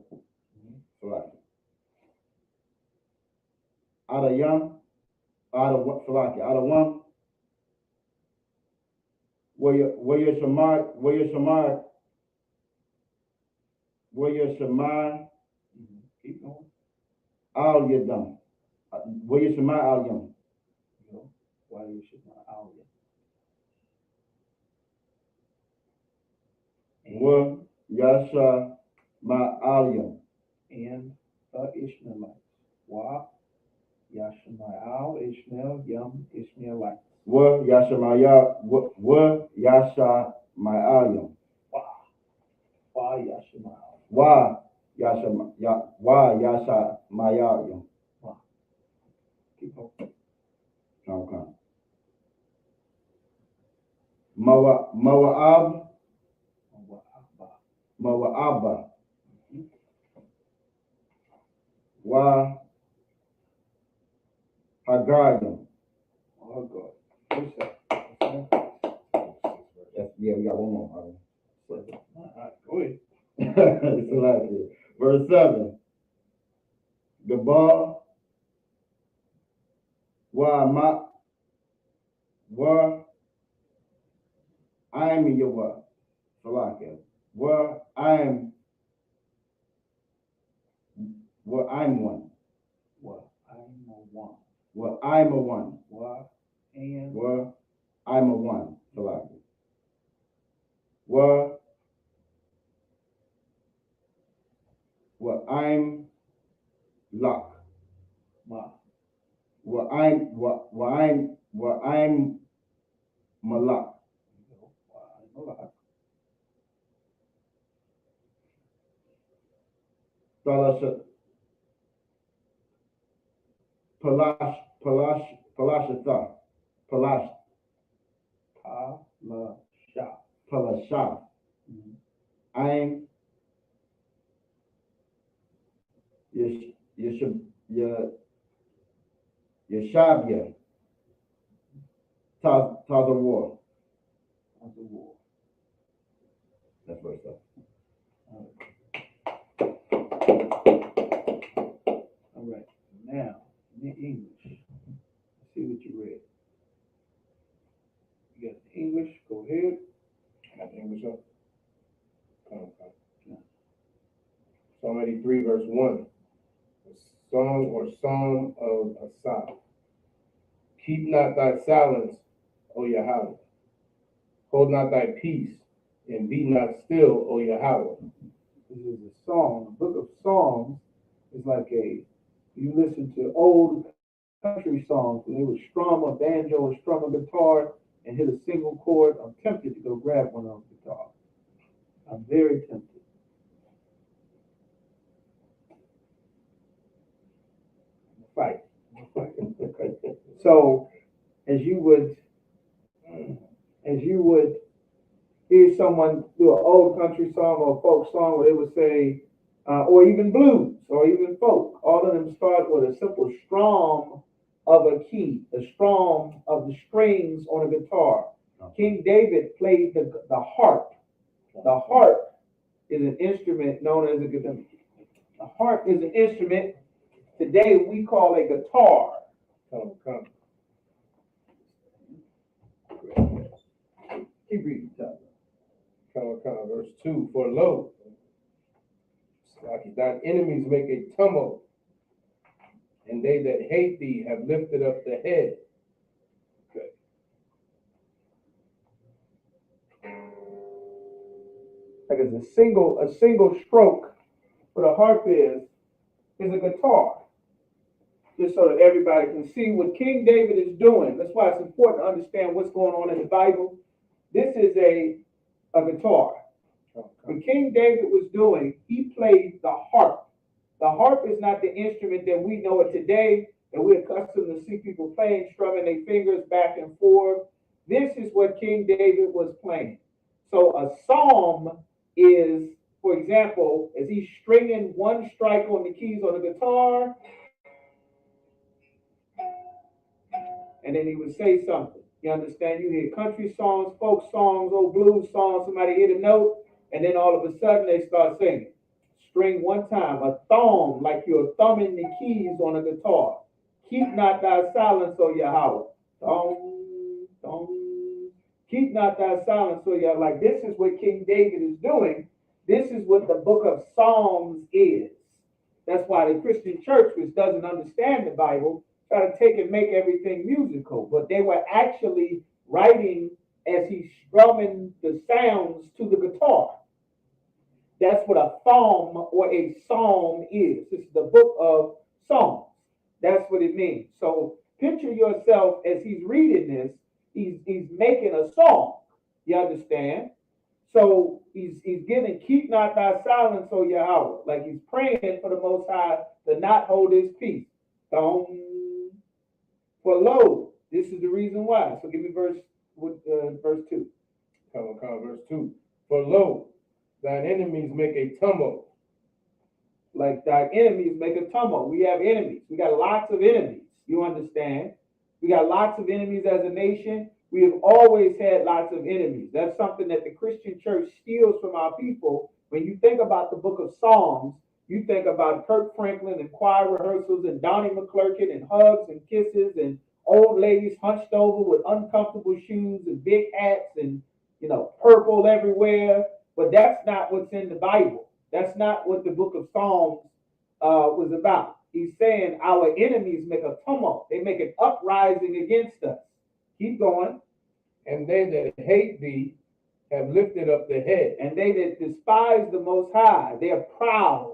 S4: Salaki. Adayam. Salaki. Adawam. Where your Shemai,
S5: Keep going.
S4: Al Yadam. Where your Shemai Al Yam.
S5: Why you should not out yet.
S4: Where Yasha Ma Al Yam.
S5: And the Ishmaelites. Wa Yashmael, Ishmael, Yam, Ishmaelites.
S4: Where Yasha Ma Al Yam.
S5: Wa Yasha Mayayim.
S6: Keep on.
S5: Okay. Moab. Moab. Wa Hagayim.
S6: Oh, God. What's that?
S5: Yes, yeah, we got one more.
S6: All right, go ahead.
S5: It's the last year. Verse 7. Gabal. Wa I'm Yawa. Salakia. I'm one. I'm a one. I'm a one. Salakia. I'm lock. I'm malak. Palasha. I'm Yeshabia. Tazawar. That's what it's up.
S6: All right. Now, in English, let's see what you read. You got the English, go ahead.
S7: Got the English up. Okay. Psalm 83, verse 1. A song or psalm of Asaph. Keep not thy silence, O Yahweh. Hold not thy peace, and be not still, O Yahweh.
S6: This is a song. The book of Psalms is like you listen to old country songs when they would strum a banjo or strum a guitar and hit a single chord. I'm tempted to go grab one of those guitars. I'm very tempted. Fight. Okay. So, as you would hear someone do an old country song or a folk song where they would say, or even blues or even folk, all of them start with a simple strum of a key, the strum of the strings on a guitar. King David played the harp. The harp is an instrument known as a guitar. The harp is an instrument today we call a guitar.
S7: Come.
S6: Keep reading, Tyler.
S7: Come. Verse 2. For lo, thine enemies make a tumult, and they that hate thee have lifted up the head.
S6: Okay. Like it's a single stroke. What a harp is a guitar. Just so that everybody can see what King David is doing. That's why it's important to understand what's going on in the Bible. This is a guitar. What King David was doing, he played the harp. The harp is not the instrument that we know it today, that we're accustomed to see people playing, strumming their fingers back and forth. This is what King David was playing. So a psalm is, for example, as he's stringing one strike on the keys on the guitar, and then he would say something. You understand? You hear country songs, folk songs, old blues songs, somebody hit a note, and then all of a sudden they start singing. String one time, a thumb, like you're thumbing the keys on a guitar. Keep not thy silence, O Yahweh. Thumb, thumb. Keep not thy silence, O Yahweh. Like this is what King David is doing. This is what the book of Psalms is. That's why the Christian church, which doesn't understand the Bible, try to take and make everything musical. But they were actually writing as he's strumming the sounds to the guitar. That's what a psalm or a psalm is. This is the book of Psalms. That's what it means. So picture yourself as he's reading this, he's making a song. You understand? So he's getting, keep not thy silence, O Yahweh. Like he's praying for the Most High to not hold his peace. For lo, this is the reason why. So give me verse 2.
S7: Verse 2. For lo, thine enemies make a tumult.
S6: Like thy enemies make a tumult. We have enemies. We got lots of enemies. You understand? We got lots of enemies as a nation. We have always had lots of enemies. That's something that the Christian church steals from our people. When you think about the book of Psalms, you think about Kirk Franklin and choir rehearsals and Donnie McClurkin and hugs and kisses and old ladies hunched over with uncomfortable shoes and big hats and, purple everywhere. But that's not what's in the Bible. That's not what the book of Psalms was about. He's saying our enemies make a tumult. They make an uprising against us. Keep going.
S7: And they that hate thee have lifted up the head.
S6: And they that despise the Most High, they are proud.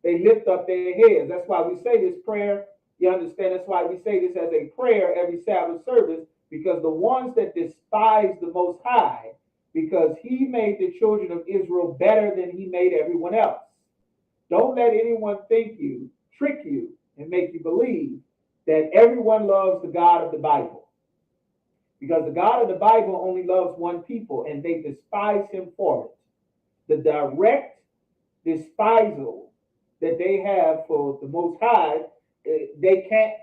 S6: They lift up their heads. That's why we say this prayer. You understand? That's why we say this as a prayer every Sabbath service, because the ones that despise the Most High, because he made the children of Israel better than he made everyone else. Don't let anyone trick you, and make you believe that everyone loves the God of the Bible. Because the God of the Bible only loves one people, and they despise him for it. The direct despisal that they have for the Most High, they can't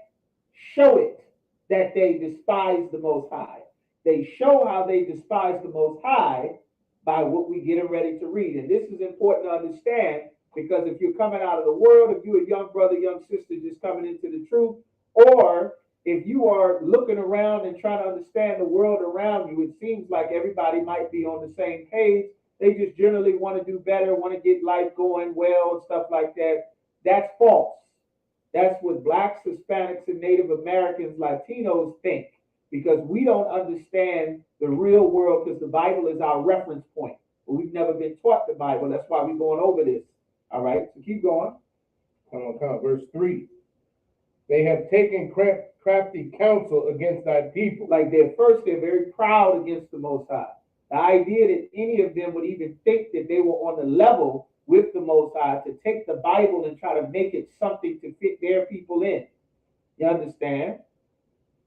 S6: show it that they despise the Most High. They show how they despise the Most High by what we get ready to read. And this is important to understand, because if you're coming out of the world, if you're a young brother, young sister just coming into the truth, or if you are looking around and trying to understand the world around you, it seems like everybody might be on the same page. They just generally want to do better, want to get life going well and stuff like that. That's false. That's what blacks, Hispanics, and Native Americans, Latinos think, because we don't understand the real world, because the Bible is our reference point. But we've never been taught the Bible. That's why we're going over this. All right, so keep going.
S7: Come on. Verse 3. They have taken crafty counsel against thy people.
S6: Like they're very proud against the Most High. The idea that any of them would even think that they were on the level with the Most High to take the Bible and try to make it something to fit their people in. You understand?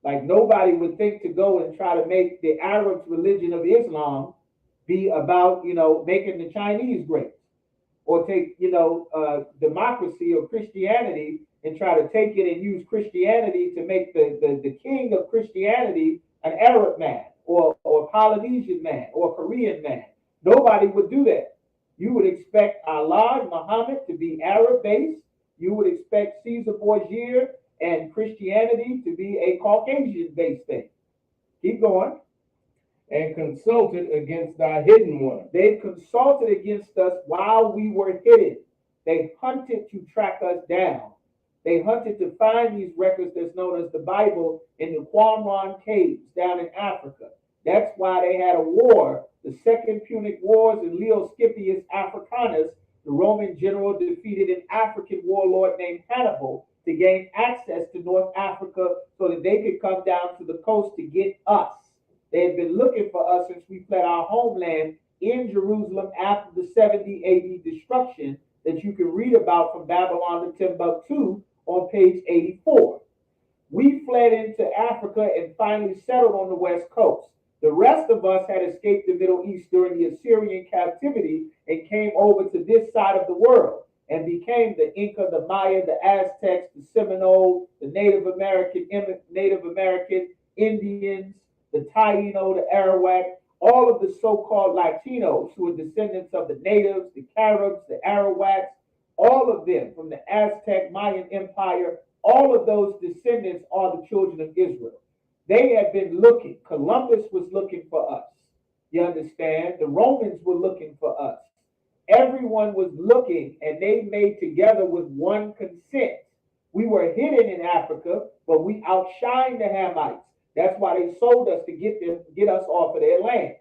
S6: Like nobody would think to go and try to make the Arabs' religion of Islam be about, making the Chinese great. Or take, democracy or Christianity and try to take it and use Christianity to make the king of Christianity an Arab man or a Polynesian man or a Korean man. Nobody would do that. You would expect Allah and Muhammad to be Arab-based. You would expect Caesar Borgia and Christianity to be a Caucasian-based thing. Keep going.
S7: And consulted against thy hidden one.
S6: They consulted against us while we were hidden. They hunted to track us down. They hunted to find these records that's known as the Bible in the Qumran caves down in Africa. That's why they had a war, the Second Punic Wars, and Leo Scipius Africanus, the Roman general, defeated an African warlord named Hannibal to gain access to North Africa so that they could come down to the coast to get us. They had been looking for us since we fled our homeland in Jerusalem after the 70 AD destruction that you can read about from Babylon to Timbuktu on page 84. We fled into Africa and finally settled on the west coast. The rest of us had escaped the Middle East during the Assyrian captivity and came over to this side of the world and became the Inca, the Maya, the Aztecs, the Seminole, the Native American Indians, the Taino, the Arawak, all of the so-called Latinos who are descendants of the natives, the Caribs, the Arawaks, all of them from the Aztec Mayan Empire, all of those descendants are the children of Israel. They had been looking. Columbus was looking for us. You understand? The Romans were looking for us. Everyone was looking, and they made together with one consent. We were hidden in Africa, but we outshined the Hamites. That's why they sold us to get us off of their land.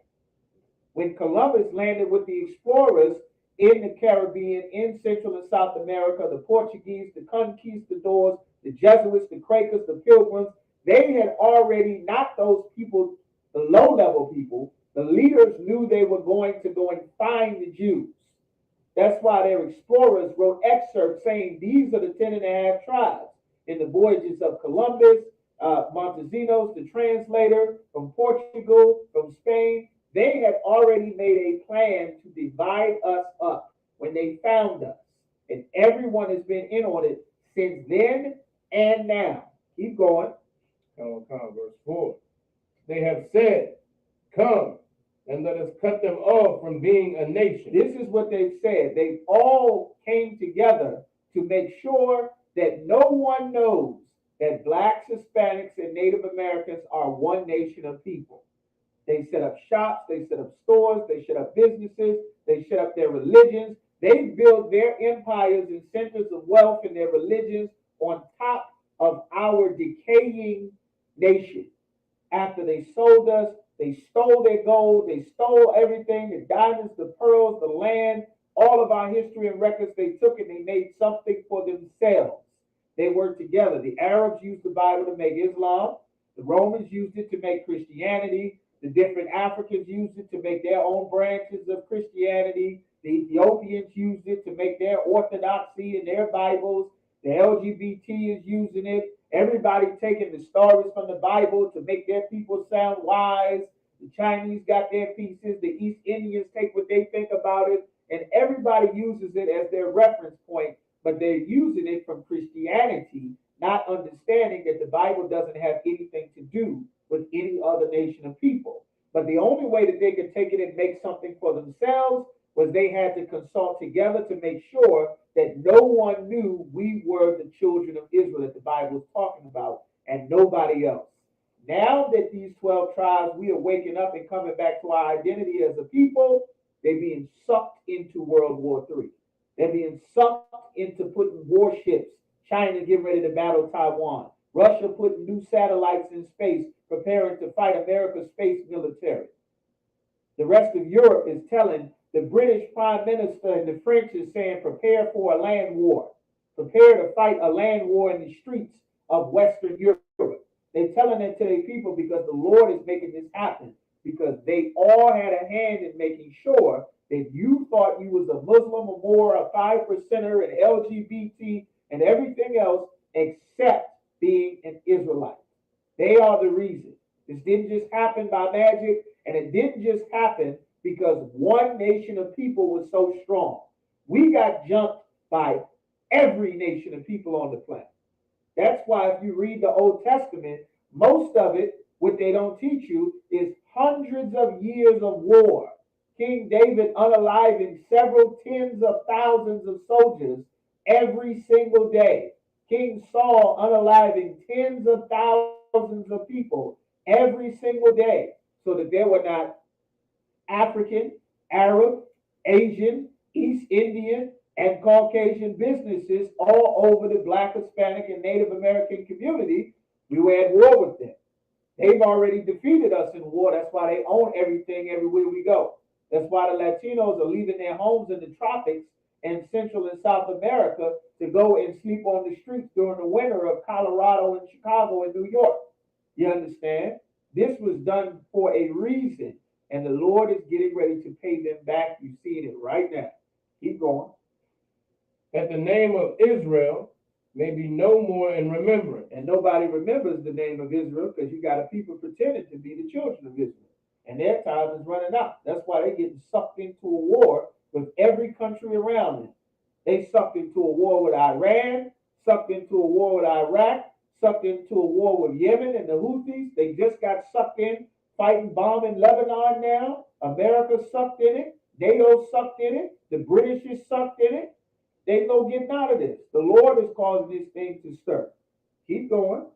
S6: When Columbus landed with the explorers in the Caribbean, in Central and South America, the Portuguese, the conquistadors, the Jesuits, the Quakers, the Pilgrims, they had already, not those people, the low-level people, The leaders knew they were going to go and find the Jews. That's why their explorers wrote excerpts saying these are the 10.5 tribes. In the voyages of Columbus, Montesinos, the translator from Portugal, from Spain, they had already made a plan to divide us up when they found us. And everyone has been in on it since then and now. Keep going.
S7: Come, verse 4. They have said, come, and let us cut them off from being a nation.
S6: This is what they've said. They all came together to make sure that no one knows that blacks, Hispanics, and Native Americans are one nation of people. They set up shops, they set up stores, they set up businesses, they set up their religions. They built their empires and centers of wealth and their religions on top of our decaying nation. After they sold us, they stole their gold, they stole everything, the diamonds, the pearls, the land, all of our history and records. They took it and they made something for themselves. They worked together. The Arabs used the Bible to make Islam. The Romans used it to make Christianity. The different Africans used it to make their own branches of Christianity. The Ethiopians used it to make their orthodoxy in their Bibles. The LGBT is using it. Everybody taking the stories from the Bible to make their people sound wise. The Chinese got their pieces. The East Indians take what they think about it. And everybody uses it as their reference point, but they're using it from Christianity, not understanding that the Bible doesn't have anything to do with any other nation of people. But the only way that they could take it and make something for themselves was they had to consult together to make sure that no one knew we were the children of Israel that the Bible is talking about, and nobody else. Now that these 12 tribes, we are waking up and coming back to our identity as a people, they're being sucked into World War III. They're being sucked into putting warships. China getting ready to battle Taiwan. Russia putting new satellites in space, preparing to fight America's space military. The rest of Europe is telling the British Prime Minister and the French is saying, prepare for a land war. Prepare to fight a land war in the streets of Western Europe. They're telling it to their people because the Lord is making this happen. Because they all had a hand in making sure that you thought you was a Muslim or more, a 5%er, an LGBT, and everything else except being an Israelite. They are the reason. This didn't just happen by magic, and it didn't just happen because one nation of people was so strong. We got jumped by every nation of people on the planet. That's why if you read the Old Testament, most of it, what they don't teach you, is hundreds of years of war. King David unaliving several tens of thousands of soldiers every single day. King Saul unaliving tens of thousands of people every single day, so that there were not African, Arab, Asian, East Indian, and Caucasian businesses all over the Black, Hispanic, and Native American community. We were at war with them. They've already defeated us in war. That's why they own everything everywhere we go. That's why the Latinos are leaving their homes in the tropics and Central and South America to go and sleep on the streets during the winter of Colorado and Chicago and New York. You understand? This was done for a reason, and the Lord is getting ready to pay them back. You're seeing it right now. Keep going.
S7: That the name of Israel may be no more in remembrance.
S6: And nobody remembers the name of Israel because you got a people pretending to be the children of Israel. And their time is running out. That's why they're getting sucked into a war with every country around them. They sucked into a war with Iran, sucked into a war with Iraq, sucked into a war with Yemen and the Houthis. They just got sucked in, fighting, bombing Lebanon now. America sucked in it. NATO sucked in it. The British is sucked in it. They no getting out of this. The Lord is causing this thing to stir. Keep going.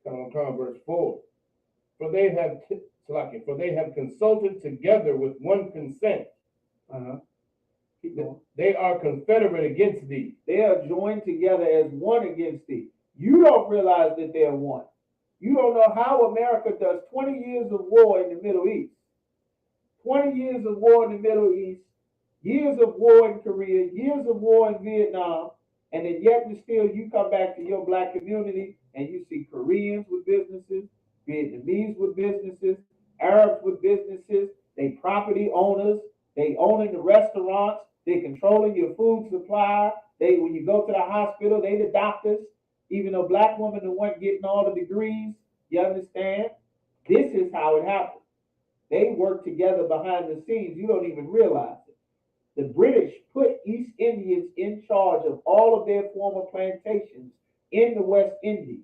S7: Come on, verse 4. For they have consulted together with one consent.
S6: Keep going.
S7: They are confederate against thee.
S6: They are joined together as one against thee. You don't realize that they're one. You don't know how America does 20 years of war in the Middle East. 20 years of war in the Middle East. Years of war in Korea, years of war in Vietnam, and then yet and still you come back to your black community and you see Koreans with businesses, Vietnamese with businesses, Arabs with businesses. property owners. They owning the restaurants. They controlling your food supply. When you go to the hospital, they the doctors. Even though black women weren't getting all the degrees, you understand? This is how it happened. They work together behind the scenes. You don't even realize it. The British put East Indians in charge of all of their former plantations in the West Indies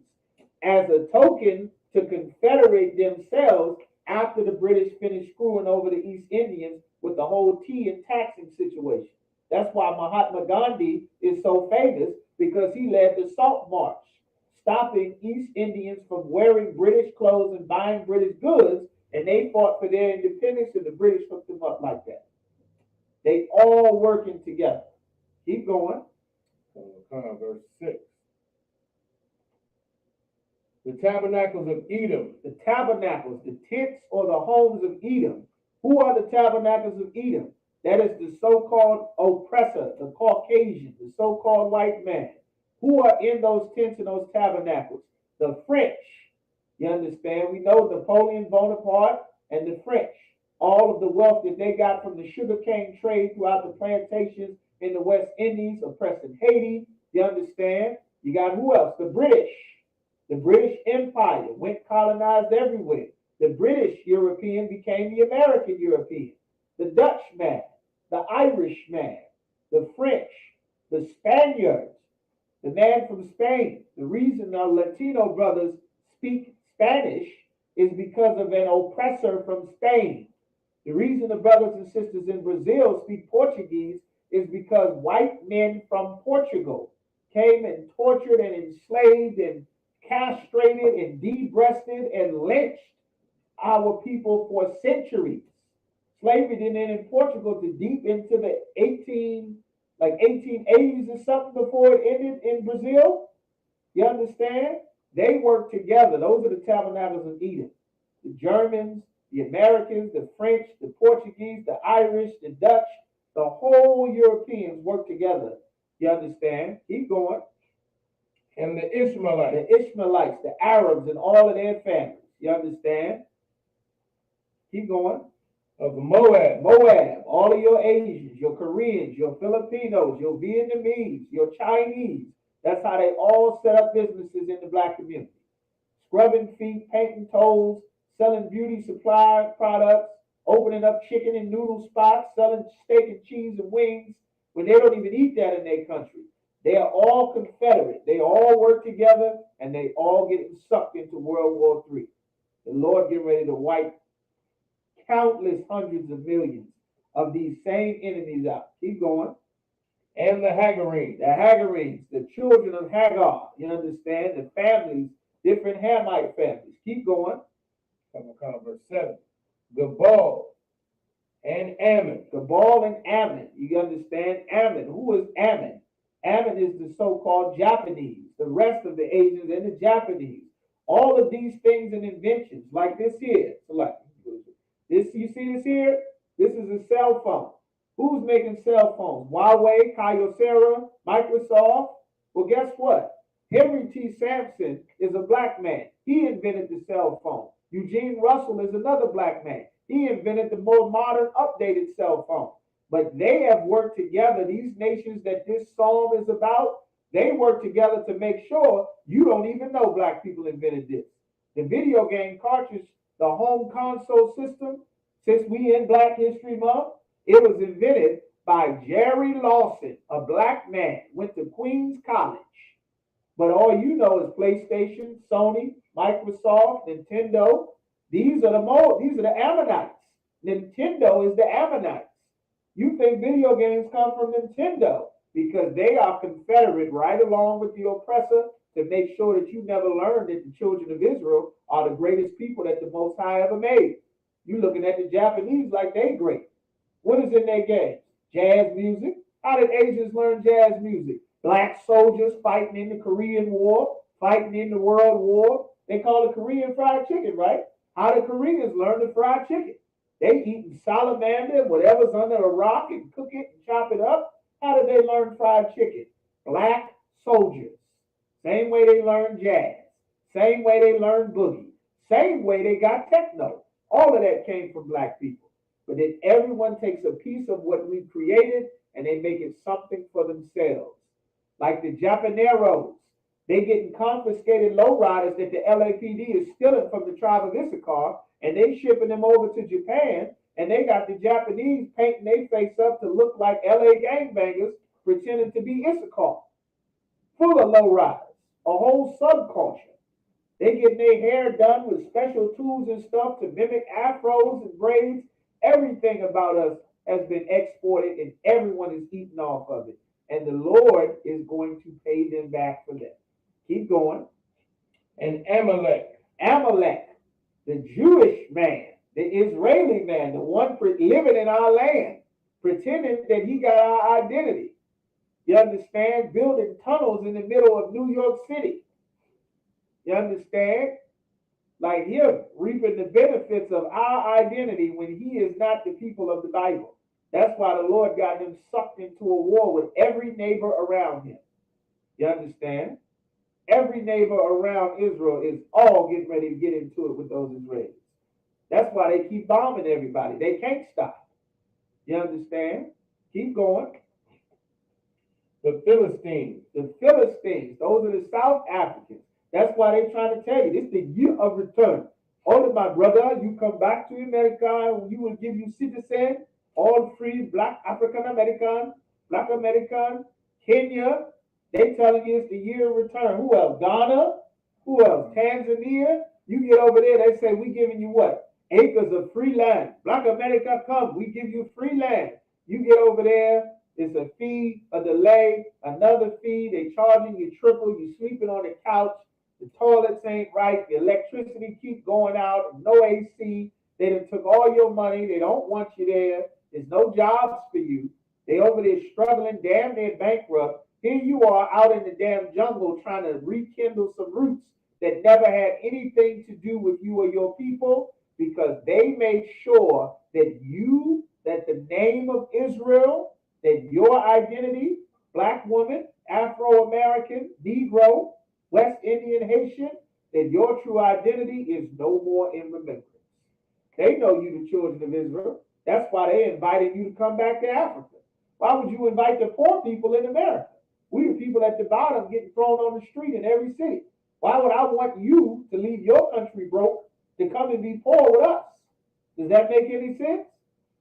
S6: as a token to confederate themselves after the British finished screwing over the East Indians with the whole tea and taxing situation. That's why Mahatma Gandhi is so famous, because he led the Salt March, stopping East Indians from wearing British clothes and buying British goods, and they fought for their independence, and the British hooked them up like that. They all working together. Keep going.
S7: Verse 6. The tabernacles of Edom.
S6: The tabernacles, the tents or the homes of Edom. Who are the tabernacles of Edom? That is the so-called oppressor, the Caucasian, the so-called white man. Who are in those tents and those tabernacles? The French. You understand? We know Napoleon Bonaparte and the French. All of the wealth that they got from the sugarcane trade throughout the plantations in the West Indies, oppressing Haiti. You understand? You got who else? The British. The British Empire went colonized everywhere. The British European became the American European. The Dutch man, the Irish man, the French, the Spaniards, the man from Spain. The reason our Latino brothers speak Spanish is because of an oppressor from Spain. The reason the brothers and sisters in Brazil speak Portuguese is because white men from Portugal came and tortured and enslaved and castrated and de-breasted and lynched our people for centuries. Slavery didn't end in Portugal to deep into the 1880s or something before it ended in Brazil. You understand? They worked together. Those are the tabernacles of Edom. The Germans, the Americans, the French, the Portuguese, the Irish, the Dutch, the whole Europeans worked together. You understand? Keep going.
S7: And the Ishmaelites.
S6: The Ishmaelites, the Arabs, and all of their families. You understand? Keep going.
S7: Of Moab.
S6: Moab, all of your Asians, your Koreans, your Filipinos, your Vietnamese, your Chinese. That's how they all set up businesses in the black community. Scrubbing feet, painting toes, selling beauty supply products, opening up chicken and noodle spots, selling steak and cheese and wings, when they don't even eat that in their country. They are all Confederate. They all work together, and they all getting sucked into World War III. The Lord getting ready to wipe countless hundreds of millions of these same enemies out. Keep going.
S7: And the Hagarenes.
S6: The Hagarenes, the children of Hagar. You understand? The families, different Hamite families. Keep going.
S7: Verse 7. Gabal and Ammon.
S6: Gabal and Ammon. You understand? Ammon. Who is Ammon? Ammon is the so-called Japanese, the rest of the Asians and the Japanese. All of these things and inventions, like this here. So like this, you see this here? This is a cell phone. Who's making cell phones? Huawei, Kyocera, Microsoft. Well, guess what? Henry T. Sampson is a black man. He invented the cell phone. Eugene Russell is another black man. He invented the more modern, updated cell phone. But they have worked together. These nations that this psalm is about, they work together to make sure you don't even know black people invented this. The video game cartridge, the home console system, since we in Black History Month, it was invented by Jerry Lawson, a black man, went to Queens College. But all you know is PlayStation, Sony, Microsoft, Nintendo. These are the Ammonites. Nintendo is the Ammonites. You think video games come from Nintendo because they are Confederate right along with the oppressor to make sure that you never learn that the children of Israel are the greatest people that the Most High ever made. You looking at the Japanese like they great. What is in their games? Jazz music. How did Asians learn jazz music? Black soldiers fighting in the Korean War, fighting in the World War. They call it Korean fried chicken, right? How did Koreans learn to fry chicken? They eating salamander, whatever's under a rock, and cook it and chop it up. How did they learn fried chicken? Black soldiers. Same way they learned jazz. Same way they learned boogie. Same way they got techno. All of that came from black people. But then everyone takes a piece of what we created and they make it something for themselves. Like the Japaneros, they getting confiscated lowriders that the LAPD is stealing from the tribe of Issachar, and they shipping them over to Japan, and they got the Japanese painting their face up to look like LA gangbangers pretending to be Issachar. Full of lowriders, a whole subculture. They getting their hair done with special tools and stuff to mimic afros and braids. Everything about us has been exported and everyone is eating off of it. And the Lord is going to pay them back for that. Keep going.
S7: And Amalek.
S6: Amalek, the Jewish man, the Israeli man, the one living in our land, pretending that he got our identity. You understand? Building tunnels in the middle of New York City. You understand? Like him reaping the benefits of our identity when he is not the people of the Bible. That's why the Lord got him sucked into a war with every neighbor around him. You understand? Every neighbor around Israel is all getting ready to get into it with those Israelis. That's why they keep bombing everybody. They can't stop. You understand? Keep going.
S7: The Philistines.
S6: The Philistines, those are the South Africans. That's why they're trying to tell you, this is the year of return. Only my brother, you come back to America, we will give you citizen, all free, black African American, black American, Kenya. They telling you it's the year of return. Who else? Ghana? Who else? Tanzania? You get over there, they say, we giving you what? Acres of free land. Black America, come, we give you free land. You get over there, it's a fee, a delay, another fee. They charging you triple. You sleeping on the couch. The toilets ain't right. The electricity keep going out. No AC. They done took all your money. They don't want you there. There's no jobs for you. They over there struggling, damn near bankrupt. Here you are out in the damn jungle trying to rekindle some roots that never had anything to do with you or your people, because they made sure that the name of Israel, that your identity, black woman, Afro-American, Negro, West Indian, Haitian, that your true identity is no more in remembrance. They know you, the children of Israel. That's why they invited you to come back to Africa. Why would you invite the poor people in America? We the people at the bottom getting thrown on the street in every city. Why would I want you to leave your country broke to come and be poor with us? Does that make any sense?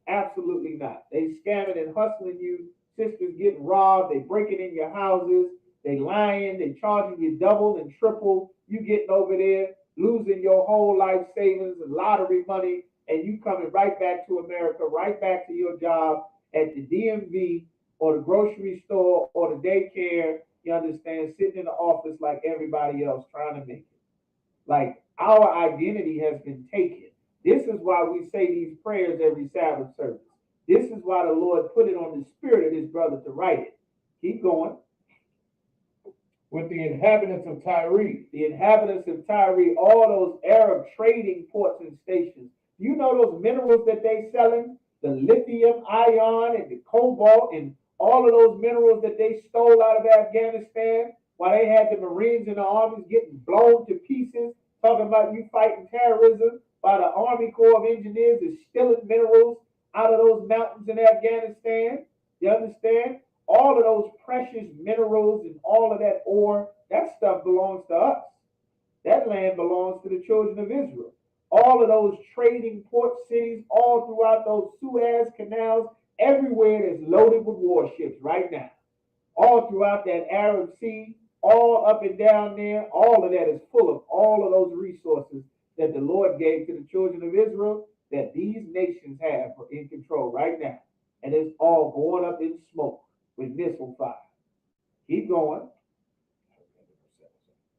S6: Absolutely not. They scamming and hustling you. Sisters getting robbed. They breaking in your houses. They lying. They charging you double and triple. You getting over there, losing your whole life savings and lottery money, and you coming right back to America, right back to your job at the DMV or the grocery store or the daycare, you understand, sitting in the office like everybody else trying to make it. Like our identity has been taken. This is why we say these prayers every Sabbath service. This is why the Lord put it on the spirit of his brother to write it. Keep going.
S7: With the inhabitants of Tyre.
S6: The inhabitants of Tyre, all those Arab trading ports and stations. You know those minerals that they selling? The lithium ion and the cobalt and all of those minerals that they stole out of Afghanistan while they had the Marines and the armies getting blown to pieces, talking about you fighting terrorism, while the Army Corps of Engineers is stealing minerals out of those mountains in Afghanistan. You understand? All of those precious minerals and all of that ore, that stuff belongs to us. That land belongs to the children of Israel. All of those trading port cities, all throughout those Suez canals, everywhere is loaded with warships right now. All throughout that Arab Sea, all up and down there, all of that is full of all of those resources that the Lord gave to the children of Israel that these nations have in control right now. And it's all going up in smoke with missile fire. Keep going.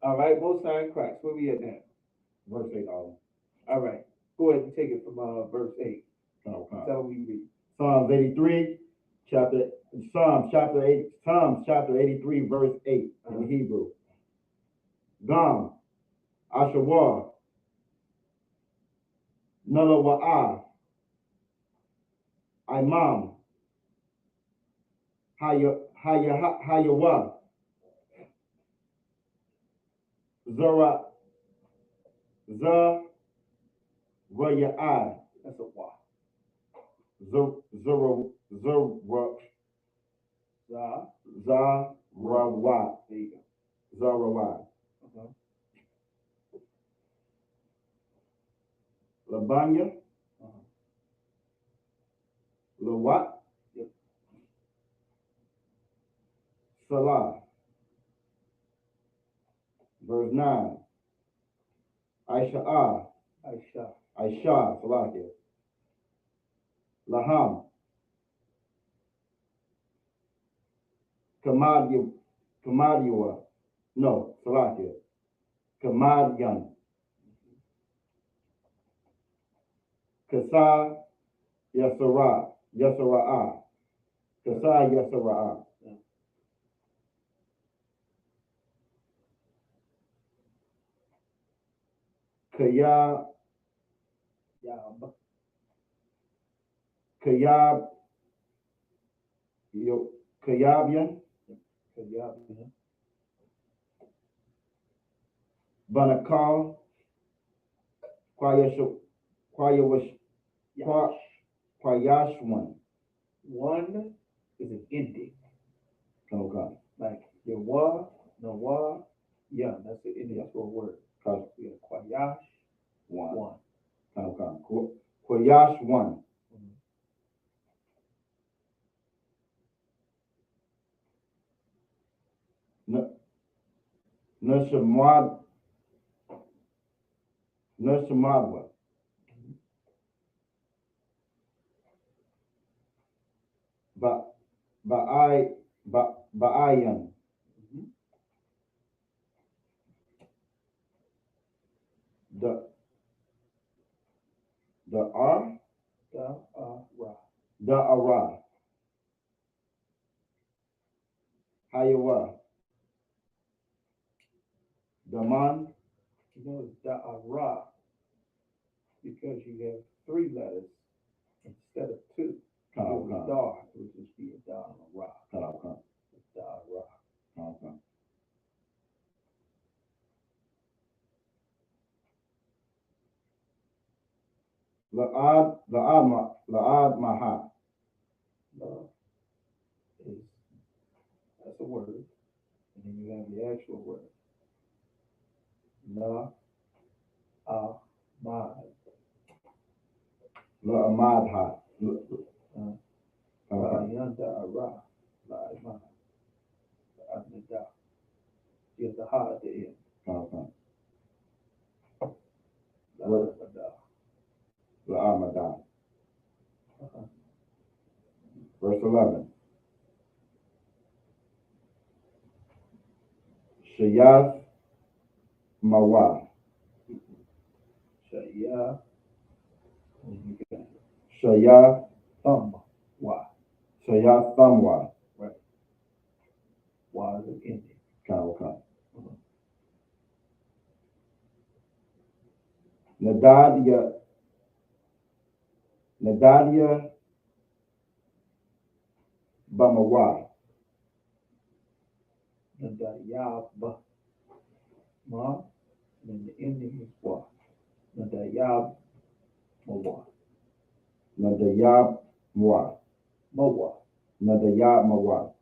S6: All right, Most High in Christ. Where we at now?
S4: Verse 8, all
S6: right, go ahead and take it from verse 8.
S4: okay.
S6: That's how we read.
S4: Psalms 83, Psalms chapter 83, verse 8 in Hebrew. Gam, Ashawar, Nalawa'ah, Imam, Hayawa, Zara, Zaraya'ah.
S6: That's a wah.
S5: Zarawat.
S6: There you go.
S5: Zarawat.
S6: Uh-huh.
S5: Labanya.
S6: Uh-huh.
S5: Lawat.
S6: Yep.
S5: Salah. Verse 9. Aisha. Salakia. Laham. Kamadiwa. No, Salakia. Kamadyan. Kasa Yasara. Kasa Yasara. Kayabian. Banakal. Kwayashwan.
S6: One is an ending.
S5: Okay.
S6: Like Yawa, Nawa, yeah, that's the ending. That's one word. We have Kwayash, one.
S5: Okay. Kwayash one. Nashamadwa. Ba'ayan. The Ara. Hayawa. The man.
S6: You know it's Da'ara because you have 3 letters instead of 2. Dar, it would just be a Da'ara. Da'ara.
S5: Okay. La'ad Maha.
S6: That's a word. And then you have the actual word. La'amad.
S5: La'amadha.
S6: La'ayanda Ara. La'amad. La'amada. You have the ha at the end.
S5: Okay.
S6: La'amada.
S5: Verse 11. Shayath Mawa. Shayath Thamwa.
S6: Right. Wa is an ending.
S5: Okay. Nadadia Bamawa.
S6: Nadayab Ma. And then the ending is Wa. Nadayab Mawa.
S5: Nadayab Mwa.
S6: Mawa.
S5: Nadayab Mawa.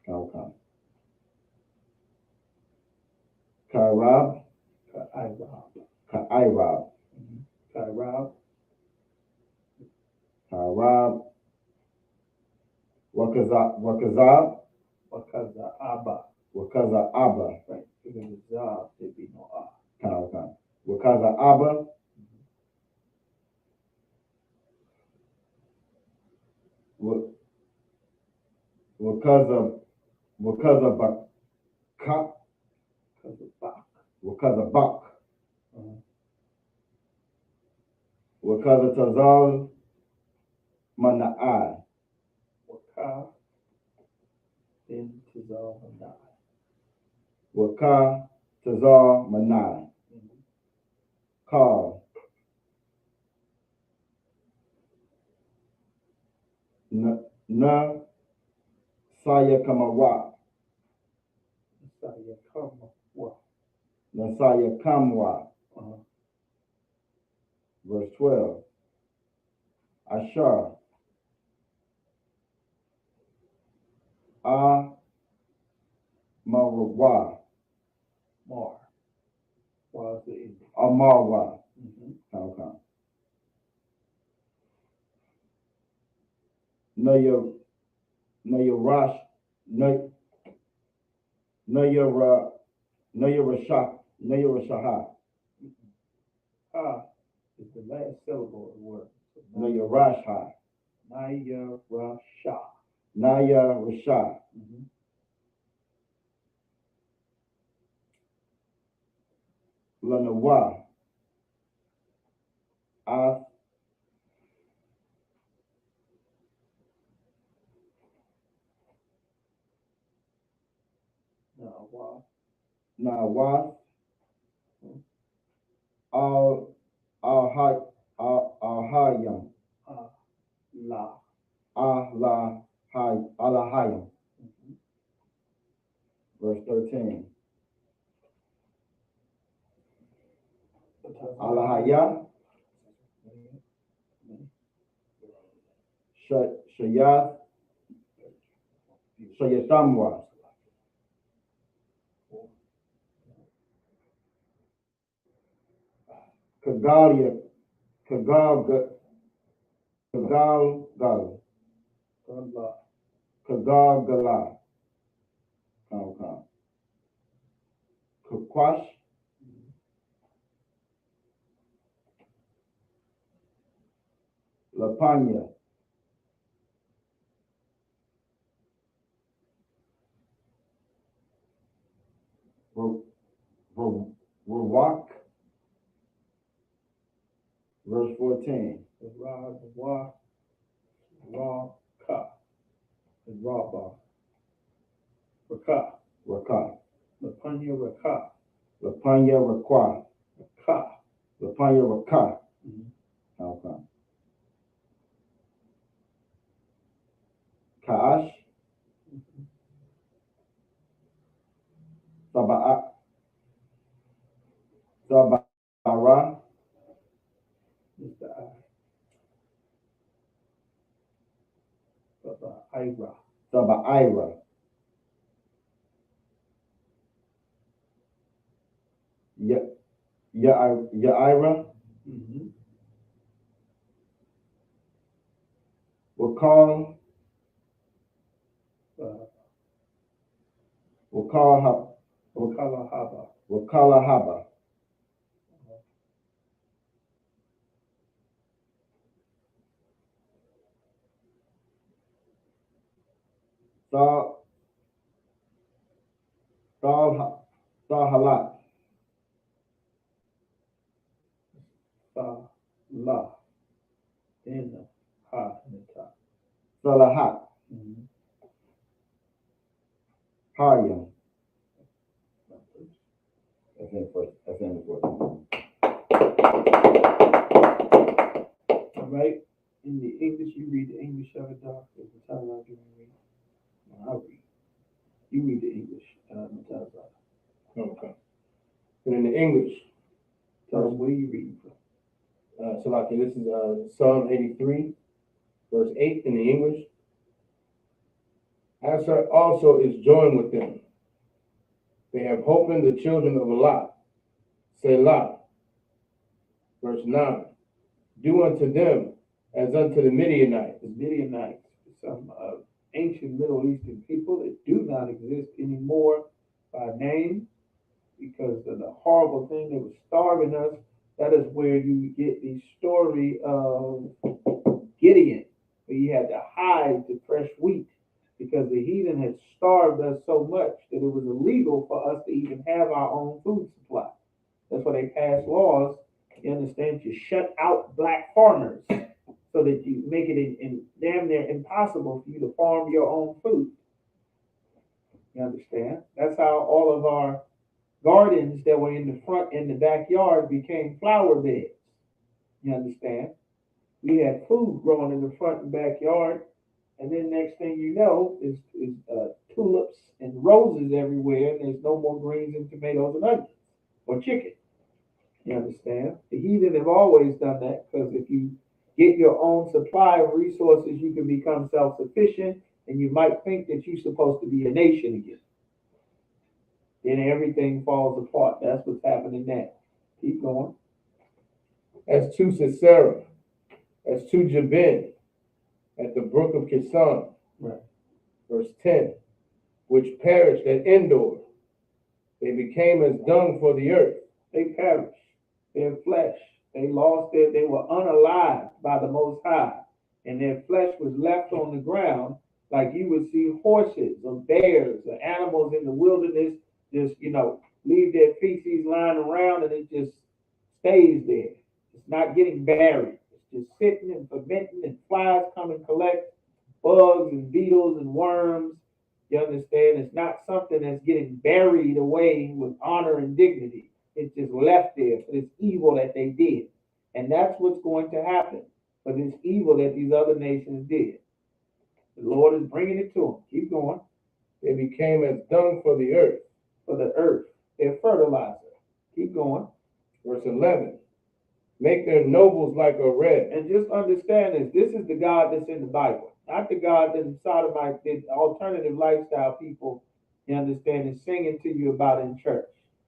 S5: Okay. Kairab. Wakaza Abba.
S6: Right. If it was Zab, there'd be no Ah.
S5: Okay. Wakaza Abba. Wakaza Bak. Wakaza Bak. Wakaza Tazal Mana'ai.
S6: Waka. Then Tazal Manai.
S5: Waka Tazal Manai. Call. Na Saya Kamawa. Nasaya Kamwa. Verse 12. Ashar. Marwa.
S6: Mar. Was the Indian.
S5: Amarwa.
S6: Mm-hmm.
S5: Okay. Nayarash. Nayarashaha.
S6: Ha is the last syllable of the word. So
S5: Nayarasha.
S6: Nayarasha.
S5: Nayarasha.
S6: Mm-hmm.
S5: Lanawa. Nawa. Al-Hayam. Al-Hayam. Verse 13. Al-Hayam. Shayatamwa. Kagal. Kagala. Okay. Kakwash. Lapanya. Rawak. Verse 14.
S6: Raka. Raba. Raka.
S5: Raka.
S6: Lapanya Raka.
S5: Lapanya Rakwa.
S6: Raka.
S5: Lapanya Raka.
S6: Mm-hmm.
S5: Okay. Kaash. Sabara.
S6: Mr. Ira.
S5: Sabaira. Yaira.
S6: Mm-hmm.
S5: Wakal Haba. Sahalat.
S6: La. In the ha in the top.
S5: Salahat.
S6: Mm-hmm.
S5: Haryam. That's in the first.
S6: All right. In the English, you read the English of it, Doc. At the time I'll give you read. I'll read. You read the English.
S7: Okay. And in the English,
S6: Tell us where you reading from.
S7: so like this is Psalm 83, verse 8 in the English. Asher also is joined with them. They have hope in the children of Allah. Selah. Verse 9. Do unto them as unto the Midianites.
S6: The Midianites, some ancient Middle Eastern people that do not exist anymore by name because of the horrible thing that was starving us. That is where you get the story of Gideon, where he had to hide the fresh wheat because the heathen had starved us so much that it was illegal for us to even have our own food supply. That's why they passed laws, you understand, to shut out black farmers so that you make it in damn near impossible for you to farm your own food. You understand? That's how all of our gardens that were in the front and the backyard became flower beds. You understand? We had food growing in the front and backyard, and then next thing you know is tulips and roses everywhere, and there's no more greens and tomatoes and onions or chicken. You understand? The heathen have always done that because if you get your own supply of resources, you can become self-sufficient, and you might think that you're supposed to be a nation again. Then everything falls apart. That's what's happening now. Keep going.
S7: As to Sisera, as to Jabin, at the brook of Kison.
S6: Right.
S7: Verse 10, which perished at Endor. They became as dung for the earth.
S6: They perished. Their flesh. They they were unalived by the Most High. And their flesh was left on the ground like you would see horses or bears or animals in the wilderness just, leave their feces lying around and it just stays there. It's not getting buried. It's just sitting and fermenting and flies come and collect bugs and beetles and worms. You understand? It's not something that's getting buried away with honor and dignity. It's just left there for this evil that they did. And that's what's going to happen for this evil that these other nations did. The Lord is bringing it to them. Keep going.
S7: They became as dung for the earth.
S6: For the earth. They're fertilizer. Keep going.
S7: Verse 11. Make their nobles like a red.
S6: And just understand this. This is the God that's in the Bible. Not the God that sodomite, the alternative lifestyle people, you understand, is singing to you about in church.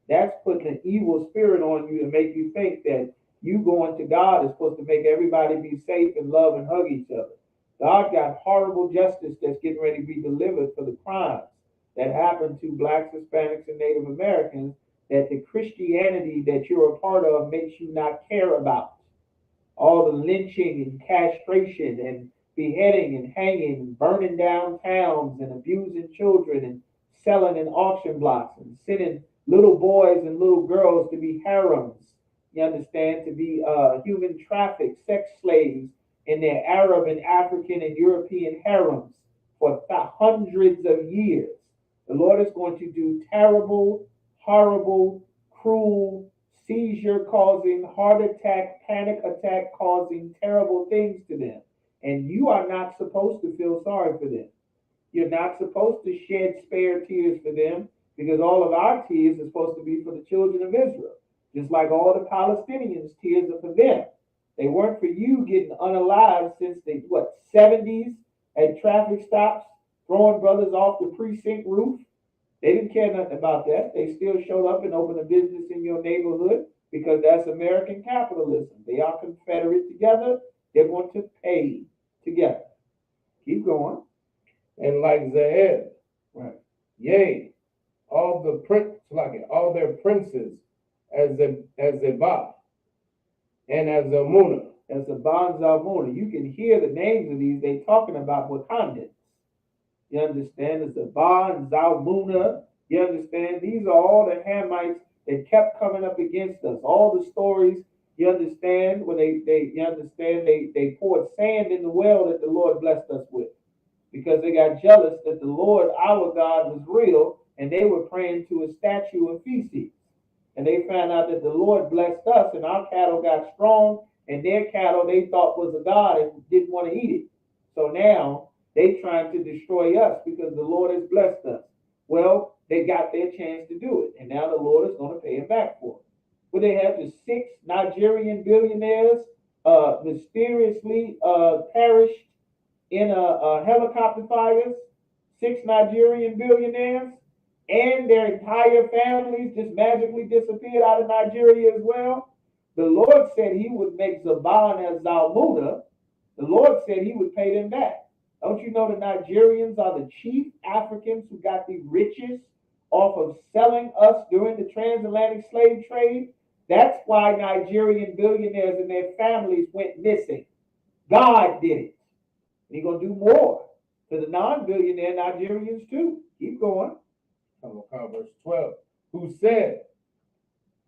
S6: That's putting an evil spirit on you to make you think that you going to God is supposed to make everybody be safe and love and hug each other. God got horrible justice that's getting ready to be delivered for the crimes that happened to blacks, Hispanics, and Native Americans that the Christianity that you're a part of makes you not care about. All the lynching and castration and beheading and hanging and burning down towns and abusing children and selling in auction blocks and sending little boys and little girls to be harems, you understand, to be human trafficked, sex slaves in their Arab and African and European harems for hundreds of years. The Lord is going to do terrible, horrible, cruel, seizure-causing, heart attack, panic attack-causing terrible things to them. And you are not supposed to feel sorry for them. You're not supposed to shed spare tears for them, because all of our tears are supposed to be for the children of Israel. Just like all the Palestinians' tears are for them. They weren't for you getting unalived since the, 70s at traffic stops, throwing brothers off the precinct roof. They didn't care nothing about that. They still showed up and opened a business in your neighborhood because that's American capitalism. They are confederate together. They're going to pay together. Keep going.
S7: And like Zaed,
S6: right?
S7: Yea, all their princes as Zebah and as Zalmunna.
S6: As Zebah and Zalmunna. You can hear the names of these. They talking about Wakandans. You understand? As Zebah and Zalmunna. You understand? These are all the Hamites that kept coming up against us. All the stories, you understand, when they poured sand in the well that the Lord blessed us with. Because they got jealous that the Lord, our God, was real, and they were praying to a statue of feces. And they found out that the Lord blessed us, and our cattle got strong, and their cattle they thought was a God and didn't want to eat it. So now they trying to destroy us because the Lord has blessed us. Well, they got their chance to do it, and now the Lord is going to pay them back for it. But they have the 6 Nigerian billionaires mysteriously perished in a helicopter fires, 6 Nigerian billionaires, and their entire families just magically disappeared out of Nigeria as well. The Lord said he would make Zebah and Zalmunna. The Lord said he would pay them back. Don't you know the Nigerians are the chief Africans who got the riches off of selling us during the transatlantic slave trade? That's why Nigerian billionaires and their families went missing. God did it. And he's going to do more to the non-billionaire Nigerians too. Keep going.
S7: Verse 12. Who said,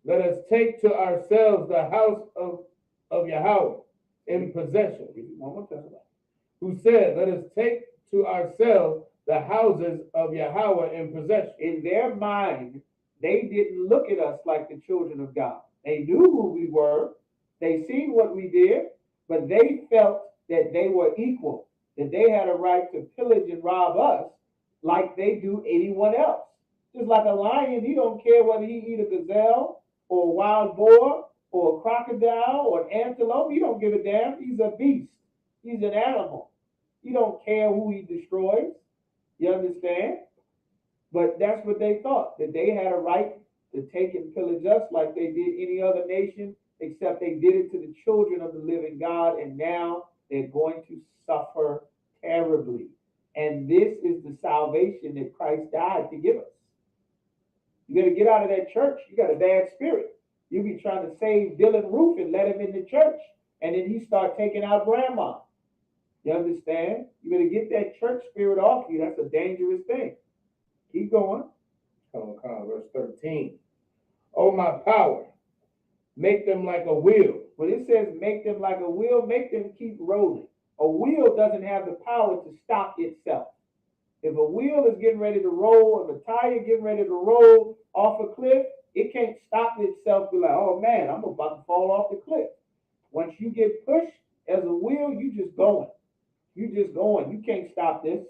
S7: let us take to ourselves the house of Yahweh in possession.
S6: One more time.
S7: Who said, let us take to ourselves the houses of Yahweh in possession.
S6: In their mind, they didn't look at us like the children of God. They knew who we were. They seen what we did, but they felt that they were equal, that they had a right to pillage and rob us like they do anyone else. Just like a lion, he don't care whether he eat a gazelle or a wild boar. or a crocodile or an antelope. He don't give a damn. He's a beast. He's an animal. He don't care who he destroys. You understand? But that's what they thought, that they had a right to take and pillage us like they did any other nation, except they did it to the children of the living God, and now they're going to suffer terribly. And this is the salvation that Christ died to give us. You got to get out of that church. You got a bad spirit. You be trying to save Dylan Roof and let him in the church, and then he start taking out grandma. You understand? You better get that church spirit off you. That's a dangerous thing. Keep going.
S7: Come on, verse 13. Oh, my power, make them like a wheel.
S6: When it says make them like a wheel, make them keep rolling. A wheel doesn't have the power to stop itself. If a wheel is getting ready to roll, if a tire getting ready to roll off a cliff, it can't stop itself. Be like, oh man, I'm about to fall off the cliff. Once you get pushed as a wheel, you just going. You just going. You can't stop this.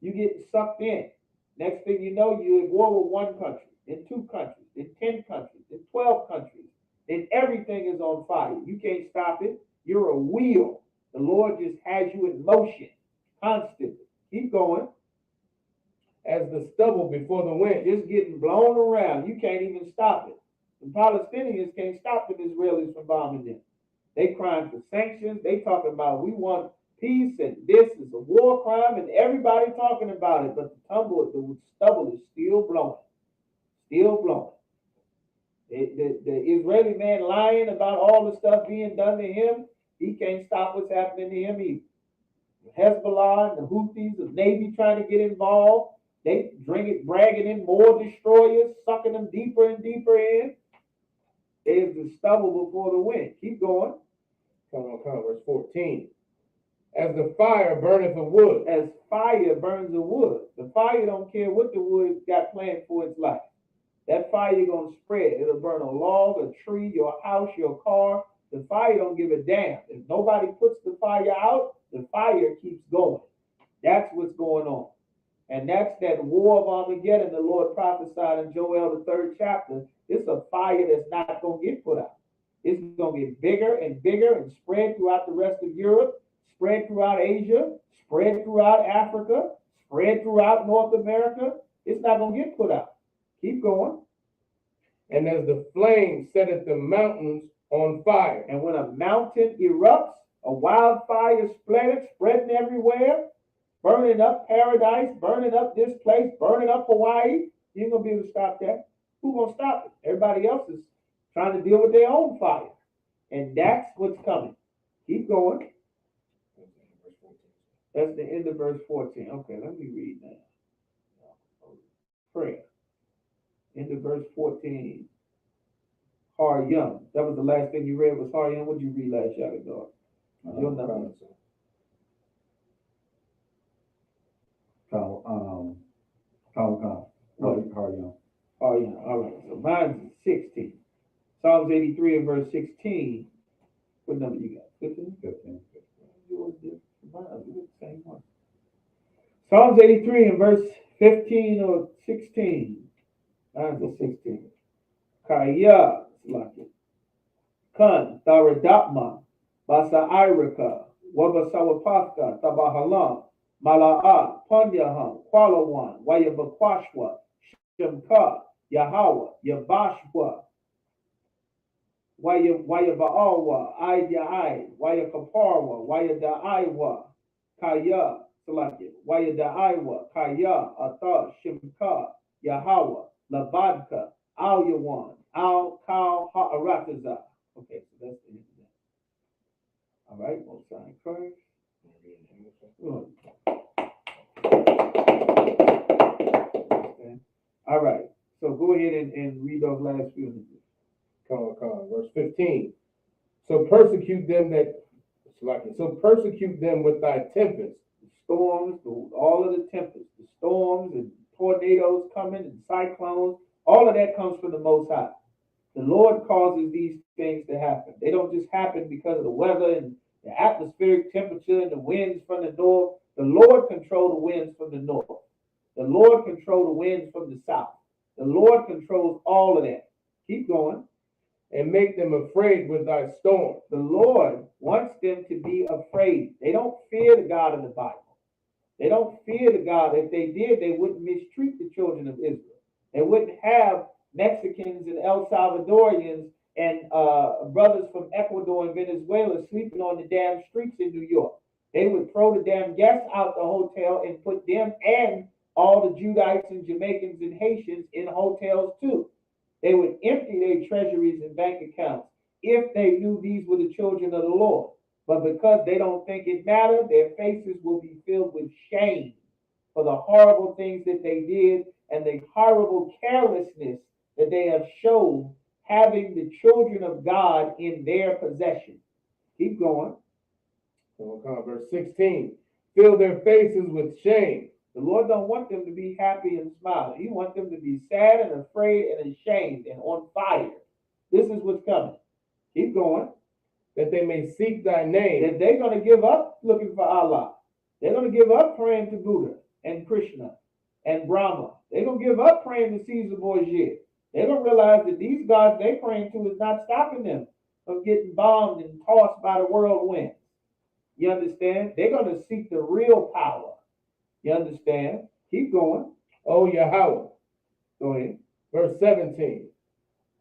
S6: You get sucked in. Next thing you know, you're at war with one country, then 2 countries, then 10 countries, then 12 countries. Then everything is on fire. You can't stop it. You're a wheel. The Lord just has you in motion constantly. Keep going.
S7: As the stubble before the wind.
S6: Just getting blown around. You can't even stop it. The Palestinians can't stop the Israelis from bombing them. They crying for sanctions. They talking about we want peace and this is a war crime and everybody talking about it. But the stubble is still blowing. Still blowing. The Israeli man lying about all the stuff being done to him, he can't stop what's happening to him either. Hezbollah and the Houthis, the Navy trying to get involved. They bragging in more destroyers, sucking them deeper and deeper in. There's the stubble before the wind. Keep going.
S7: Come on, verse 14. As the fire burneth the wood.
S6: As fire burns the wood. The fire don't care what the wood got planned for its life. That fire going to spread. It'll burn a log, a tree, your house, your car. The fire don't give a damn. If nobody puts the fire out, the fire keeps going. That's what's going on. And that's that war of Armageddon the Lord prophesied in Joel, the 3rd chapter. It's a fire that's not going to get put out. It's going to get bigger and bigger and spread throughout the rest of Europe, spread throughout Asia, spread throughout Africa, spread throughout North America. It's not going to get put out. Keep going.
S7: And as the flame setteth the mountains on fire.
S6: And when a mountain erupts, a wildfire spreading everywhere, burning up paradise, burning up this place, burning up Hawaii, you ain't going to be able to stop that. Who's going to stop it? Everybody else is trying to deal with their own fire. And that's what's coming. Keep going. That's the end of verse 14. Okay, let me read now. Prayer. End of verse 14. Har Young. That was the last thing you read was Har Young. What did you read last year, dog? Your number.
S5: Har Young.
S6: Oh, yeah. All right. So mine's 16. Psalms 83 and verse 16. What number you got? 15? 15. Same one. Psalms 83 and verse 15 or 16. Mine's a 16. Kaya, Slaki. Kun, Tharadapma, Basa Irika, Wabasawapaka, Tabahalam, Mala'a, Punyaham, Qualawan, Wayabakwashwa, Shemka, Yahweh, Yabashwa, Wayabaawa, Ayai, Wayakaparwa, Wayadaiwa, Kaya, Salaki, Wayadaiwa, Kaya, Ata, Shemka, Yahweh, Labadka, Al Yawan, Al Kal Ha'arataza. Okay, so that's the end of that. All right, we'll sign first. Okay. All right, so go ahead and read those last few.
S7: Come on. Verse 15. So persecute them with thy tempest.
S6: The storms, all of the tempests, the storms and tornadoes coming and cyclones, all of that comes from the Most High. The Lord causes these things to happen. They don't just happen because of the weather and the atmospheric temperature and the winds from the north. The Lord controls the winds from the north. The Lord controls the winds from the south. The Lord controls all of that. Keep going.
S7: and make them afraid with thy storm.
S6: The Lord wants them to be afraid. They don't fear the God of the Bible. They don't fear the God. If they did, they wouldn't mistreat the children of Israel. They wouldn't have Mexicans and El Salvadorians and brothers from Ecuador and Venezuela sleeping on the damn streets in New York. They would throw the damn guests out the hotel and put them and all the Judites and Jamaicans and Haitians in hotels too. They would empty their treasuries and bank accounts if they knew these were the children of the Lord. But because they don't think it mattered, their faces will be filled with shame for the horrible things that they did and the horrible carelessness that they have shown having the children of God in their possession. Keep going.
S7: Verse 16. Fill their faces with shame.
S6: The Lord don't want them to be happy and smiling. He wants them to be sad and afraid and ashamed and on fire. This is what's coming. Keep going.
S7: That they may seek thy name.
S6: That they're going to give up looking for Allah. They're going to give up praying to Buddha and Krishna and Brahma. They're going to give up praying to Caesar Borgia. They're going to realize that these gods they're praying to is not stopping them from getting bombed and tossed by the whirlwind. You understand? They're going to seek the real power. You understand? Keep going.
S7: Oh, Yahweh.
S6: Go ahead.
S7: Verse 17.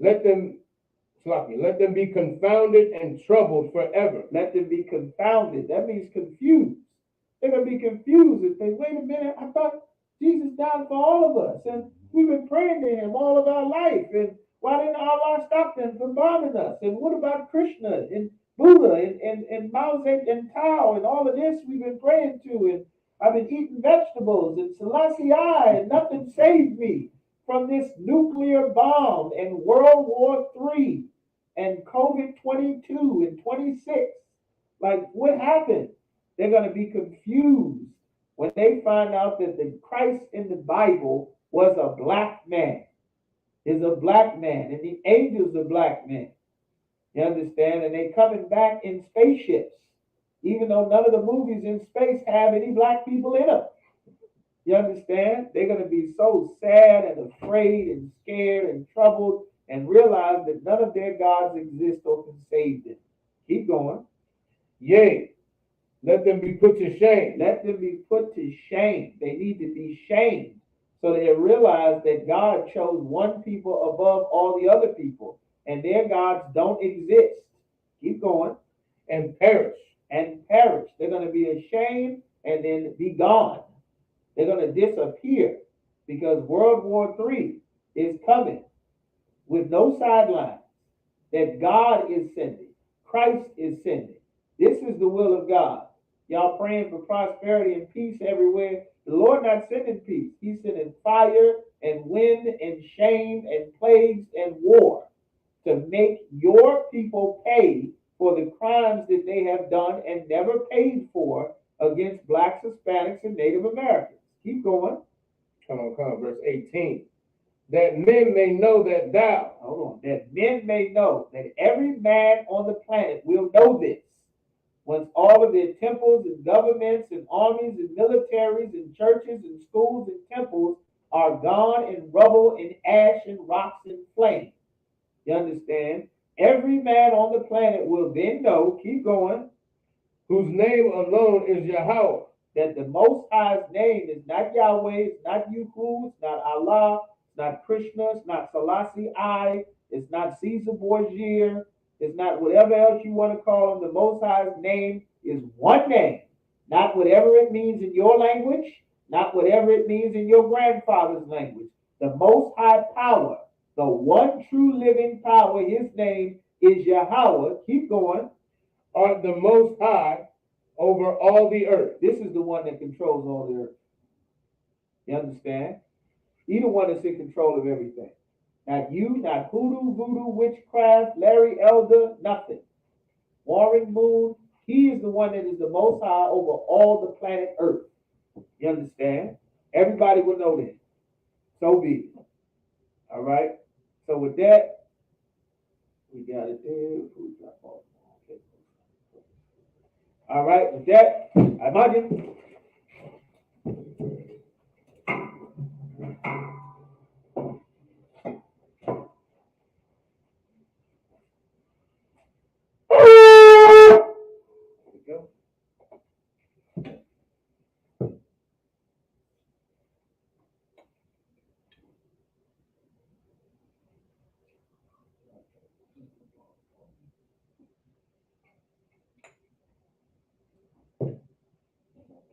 S7: Let them be confounded and troubled forever.
S6: Let them be confounded. That means confused. They're going to be confused and think, wait a minute, I thought Jesus died for all of us. And we've been praying to him all of our life. And why didn't Allah stop them from bombing us? And what about Krishna and Buddha and Mao Zedong and Tao and all of this we've been praying to? And I've been eating vegetables and Selassie I, and nothing saved me from this nuclear bomb and World War III and COVID-22 and 26. Like, what happened? They're going to be confused when they find out that the Christ in the Bible was a black man, is a black man, and the angels are black men. You understand? And they're coming back in spaceships, even though none of the movies in space have any black people in them. You understand? They're going to be so sad and afraid and scared and troubled and realize that none of their gods exist or can save them. Keep going.
S7: Yea, let them be put to shame.
S6: Let them be put to shame. They need to be shamed so they realize that God chose one people above all the other people and their gods don't exist. Keep going.
S7: And perish.
S6: And perish. They're going to be ashamed and then be gone. They're going to disappear because World War III is coming with no sidelines. That God is sending. Christ is sending. This is the will of God. Y'all praying for prosperity and peace everywhere. The Lord not sending peace. He's sending fire and wind and shame and plagues and war to make your people pay for the crimes that they have done and never paid for against blacks, Hispanics, and Native Americans. Keep going.
S7: Come on. Verse 18. That men may know that thou.
S6: Hold on. That men may know, that every man on the planet will know this. Once all of their temples and governments and armies and militaries and churches and schools and temples are gone in rubble and ash and rocks and flames. You understand? Every man on the planet will then know, keep going,
S7: whose name alone is Yahweh.
S6: That the Most High's name is not Yahweh, it's not Yuhu, it's not Allah, it's not Krishna, it's not Selassie I, it's not Caesar Borgia, it's not whatever else you want to call him. The Most High's name is one name, not whatever it means in your language, not whatever it means in your grandfather's language. The Most High power, the one true living power, his name is Yahweh. Keep going.
S7: Art the Most High over all the earth.
S6: This is the one that controls all the earth. You understand? He's the one that's in control of everything. Not you, not hoodoo, voodoo, witchcraft, Larry Elder, nothing. Warren Moon, he is the one that is the Most High over all the planet Earth. You understand? Everybody will know that. So be it. All right? So with that, we got it there. All right, with that, I imagine.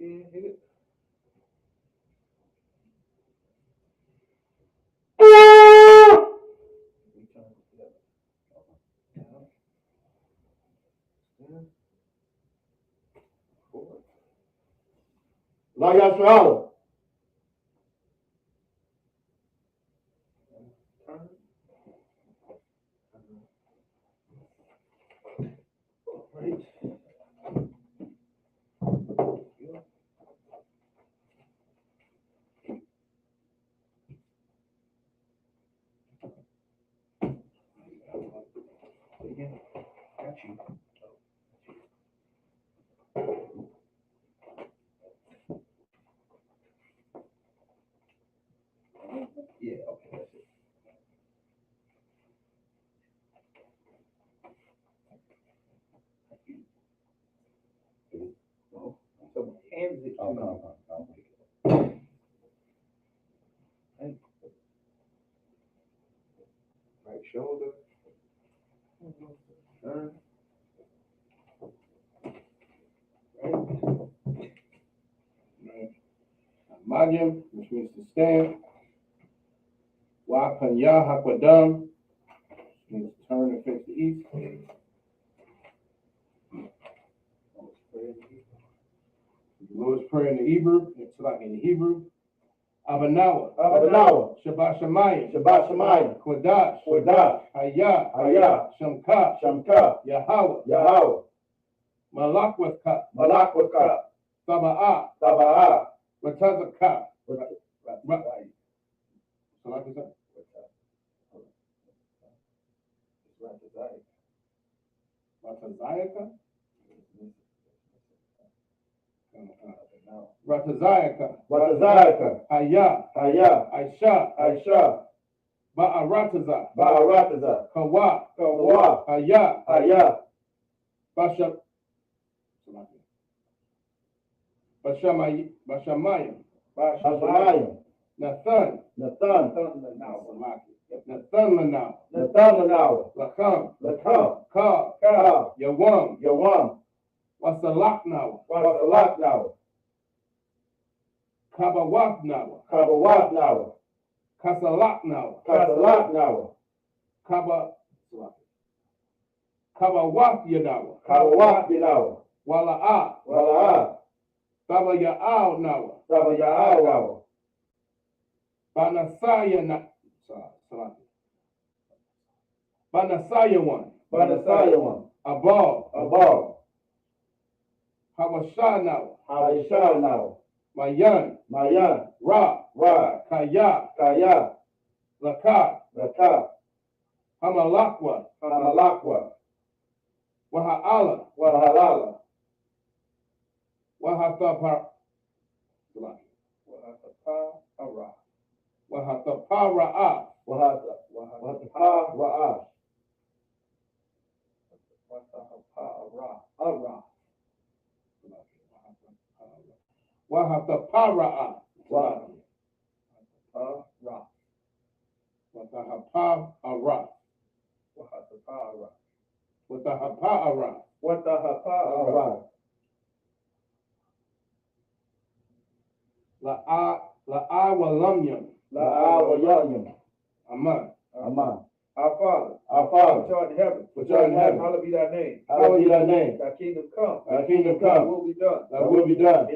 S6: again. Hit it.
S4: La Yashrala.
S6: Got you. Yeah, okay, that's it. No, someone hands it to you. Right shoulder. Turn.
S7: Right. Magyam, which means to stand. Wa Panya Hakwadam, which means to turn and face the east. The Lord's Prayer in the Hebrew, it's like in the Hebrew. Abanawa,
S4: Abanawa.
S7: Shabbat Shemayim,
S4: Shabbat Shemayim.
S7: Kodash,
S4: Kodash.
S7: Hayah,
S4: Hayah.
S7: Shamka,
S4: Shamka.
S7: Yahweh,
S4: Yahweh.
S7: Malakwaka,
S4: Malakwaka.
S7: Saba'ah,
S4: Saba'ah.
S7: Ratazaka. So like that? Ratazayaka? Ratazayaka.
S4: Ratazayaka.
S7: Hayah.
S4: Hayah.
S7: Aisha.
S4: Aisha.
S7: Ba'arataza.
S4: Ba'arataza.
S7: Kawa.
S4: Kawa.
S7: Hayah.
S4: Hayah.
S7: Bashamayim.
S4: Bashamayim.
S7: Nathan.
S4: Nathan.
S7: Nathan Lanau.
S4: Nathan Lanau.
S7: Lakam.
S4: Lakam.
S7: Ka.
S4: Ka.
S7: Yawam.
S4: Yawam.
S7: Wasalak now.
S4: Wasalak now.
S7: Kabawak now.
S4: Kabawak now.
S7: Kasalak now.
S4: Kasalak now.
S7: Kabawak now.
S4: Kabawak now.
S7: Wala'a.
S4: Wala'a.
S7: Saba Ya'al now.
S4: Saba Ya'al now.
S7: Banasaya na. Banasaya one.
S4: Banasaya one.
S7: Abal.
S4: Abal.
S7: Hawasha now.
S4: Hawasha now.
S7: Mayan.
S4: Mayan.
S7: Ra.
S4: Ra.
S7: Kaya.
S4: Kaya.
S7: Laka.
S4: Laka.
S7: Hamalakwa.
S4: Hamalakwa.
S7: Waha'ala.
S4: Wahalala.
S7: Wahatapara. Wahatapara'a.
S4: Wahatapara'a.
S7: Wahatapara'a. Watahapa'ara. La'awalamyam.
S4: La'awalamyam.
S7: Aman.
S4: Aman.
S6: Our Father,
S4: which
S6: art in heaven, hallowed be thy name.
S4: Hallowed be thy name.
S6: Thy kingdom come.
S4: Thy kingdom
S6: Thy
S4: come.
S6: will be done.
S4: Thy will be done.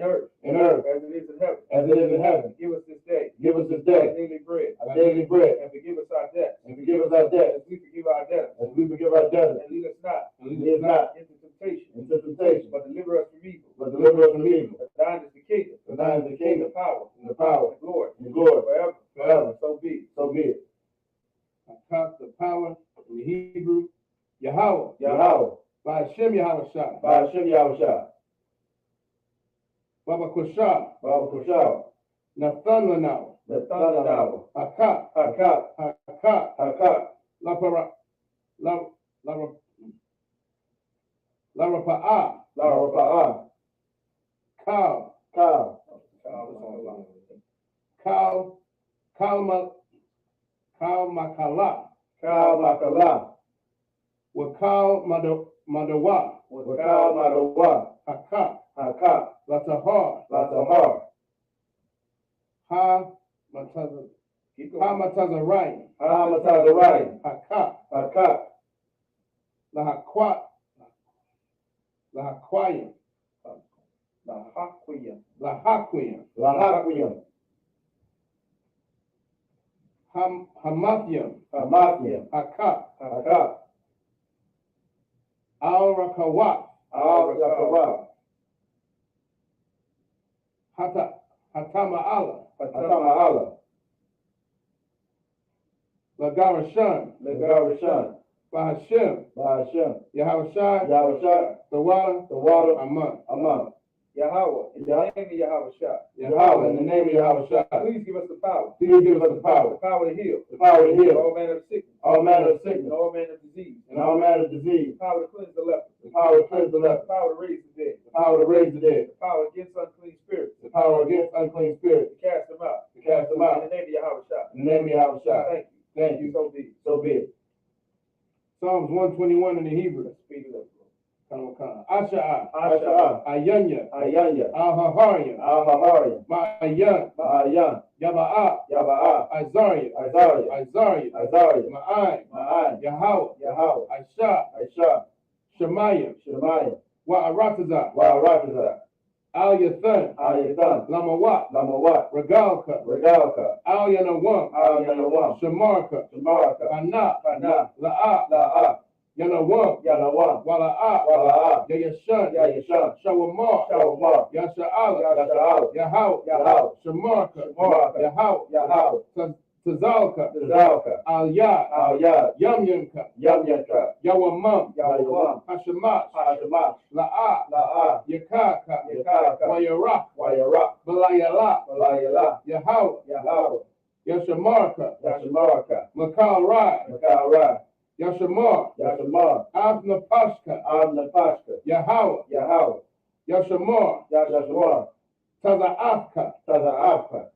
S6: In earth. As it is in heaven.
S4: As it is in heaven.
S6: Give us this day.
S4: Give us this
S6: Our
S4: day
S6: daily bread.
S4: our daily bread.
S6: And forgive us our debts.
S4: And forgive us our debts.
S6: As we forgive our debtors.
S4: As we forgive our debtors.
S6: And lead us not.
S4: And lead us not
S6: into temptation.
S4: into temptation.
S6: But deliver us from evil.
S4: But deliver us from evil.
S6: For thine is the kingdom.
S4: For thine is the kingdom.
S6: The power.
S4: And the power.
S6: The glory.
S4: And glory.
S6: Forever.
S4: Forever.
S6: So be it.
S4: So be it.
S7: The power in the Hebrew. Yahweh.
S4: Yahweh.
S7: By Hashem Yahweh Shah.
S4: By Hashem Yahweh Shah.
S7: Baba Kushah.
S4: Baba Kushah.
S7: Nathan Lanau.
S4: Nathan Lanau.
S7: Haka.
S4: Haka.
S7: Haka.
S4: Haka.
S7: Lapara. Larapa'a.
S4: Larapa'a.
S7: Kal.
S4: Kal.
S7: Kal Makala.
S4: Kal Makala.
S7: Wakal Madawa.
S4: Wakal Madawa.
S7: Haka.
S4: Haka.
S7: Latahar.
S5: Matahar.
S7: Ha Mataza. Ha Matazarai.
S5: Ha Matazarai.
S7: Haka.
S5: Hakak.
S7: Lahaqua. Lahaquayim.
S5: Lahaquiyam.
S7: Lahaquiyim.
S5: Lahaquiyam.
S7: Hamathium.
S5: Hamathiam.
S7: Hakak.
S5: Hakak.
S7: Al-Rakawat.
S5: Al-Rakawat.
S7: Hatama'ala.
S5: Hatama'ala.
S7: Lagarashan.
S5: Lagarashan.
S7: Bahashim.
S5: Bahashim.
S7: Yahushai.
S5: Yahushai.
S7: The water.
S5: The water.
S7: Aman.
S5: Aman.
S6: Yahweh, in the name of Yahushua.
S5: Yahweh, in the name of Yahushua.
S6: Please give us the power.
S5: Please give us the power.
S6: The power to heal.
S5: The power to heal.
S6: All manner of sickness.
S5: All manner of sickness.
S6: And all manner of disease.
S5: And all manner of disease.
S6: The power to cleanse the leper.
S5: The power to cleanse the leper.
S6: The power to raise the dead.
S5: The power to raise the dead.
S6: The power against unclean spirits.
S5: The power against unclean spirits.
S6: To cast them out.
S5: To cast them out.
S6: In the name of Yahushua.
S5: In the name of Yahushua.
S6: Thank you.
S5: Thank you.
S6: So be it.
S5: So be it.
S7: Psalms 121 in the Hebrew.
S6: Speed it up, bro.
S7: Asha'a.
S5: Asha'a.
S7: Ayanya.
S5: Ayanya.
S7: Al-Haharian.
S5: Al-Haharian.
S7: Ma'ayan.
S5: Ma'ayan.
S7: Yaba'a.
S5: Yaba'a.
S7: Azariah.
S5: Azariah.
S7: Azariah.
S5: Azariah.
S7: Ma'ai.
S5: Ma'ai.
S7: Yahweh.
S5: Yahweh.
S7: Aisha.
S5: Aisha.
S7: Shemaiah.
S5: Shemaiah.
S7: Wa'aratazah.
S5: Wa'aratazah.
S7: Al-Yathan.
S5: Al-Yathan.
S7: Lamawat.
S5: Lamawat.
S7: Regalka.
S5: Regalka.
S7: Al-Yanawam.
S5: Al-Yanawam.
S7: Shamarka.
S5: Shamarka.
S7: Ana.
S5: Ana.
S7: La'a.
S5: La'a.
S7: Yanawam.
S5: Yanawam.
S7: Wala'a.
S5: Wala'a.
S7: Yayashan.
S5: Yayashan.
S7: Shawamar.
S5: Shawamar.
S7: Yasha'ala.
S5: Yasha'ala.
S7: Yahweh.
S5: Yahweh.
S7: Shamarka.
S5: Shamarka.
S7: Yahweh.
S5: Yahweh.
S7: Tazalka.
S5: Tazalka.
S7: Al-Yad.
S5: Al-Yad.
S7: Yamyamka.
S5: Yamyamka.
S7: Yawamam.
S5: Yawamam.
S7: Hashemash.
S5: Hashemash.
S7: La'a.
S5: La'a.
S7: Yakaka.
S5: Yakaka.
S7: Wayarak.
S5: Wayarak.
S7: Balayala.
S5: Balayala.
S7: Yahweh.
S5: Yahweh.
S7: Yashamarka.
S5: Yashamarka.
S7: Makal Rai.
S5: Makal Rai.
S7: Yashamar.
S5: Yashamar.
S7: Abna Pashka.
S5: Abna Pashka.
S7: Yahweh.
S5: Yahweh.
S7: Yashamar.
S5: Yashamar.
S7: Taza'afka.
S5: Taza'afka.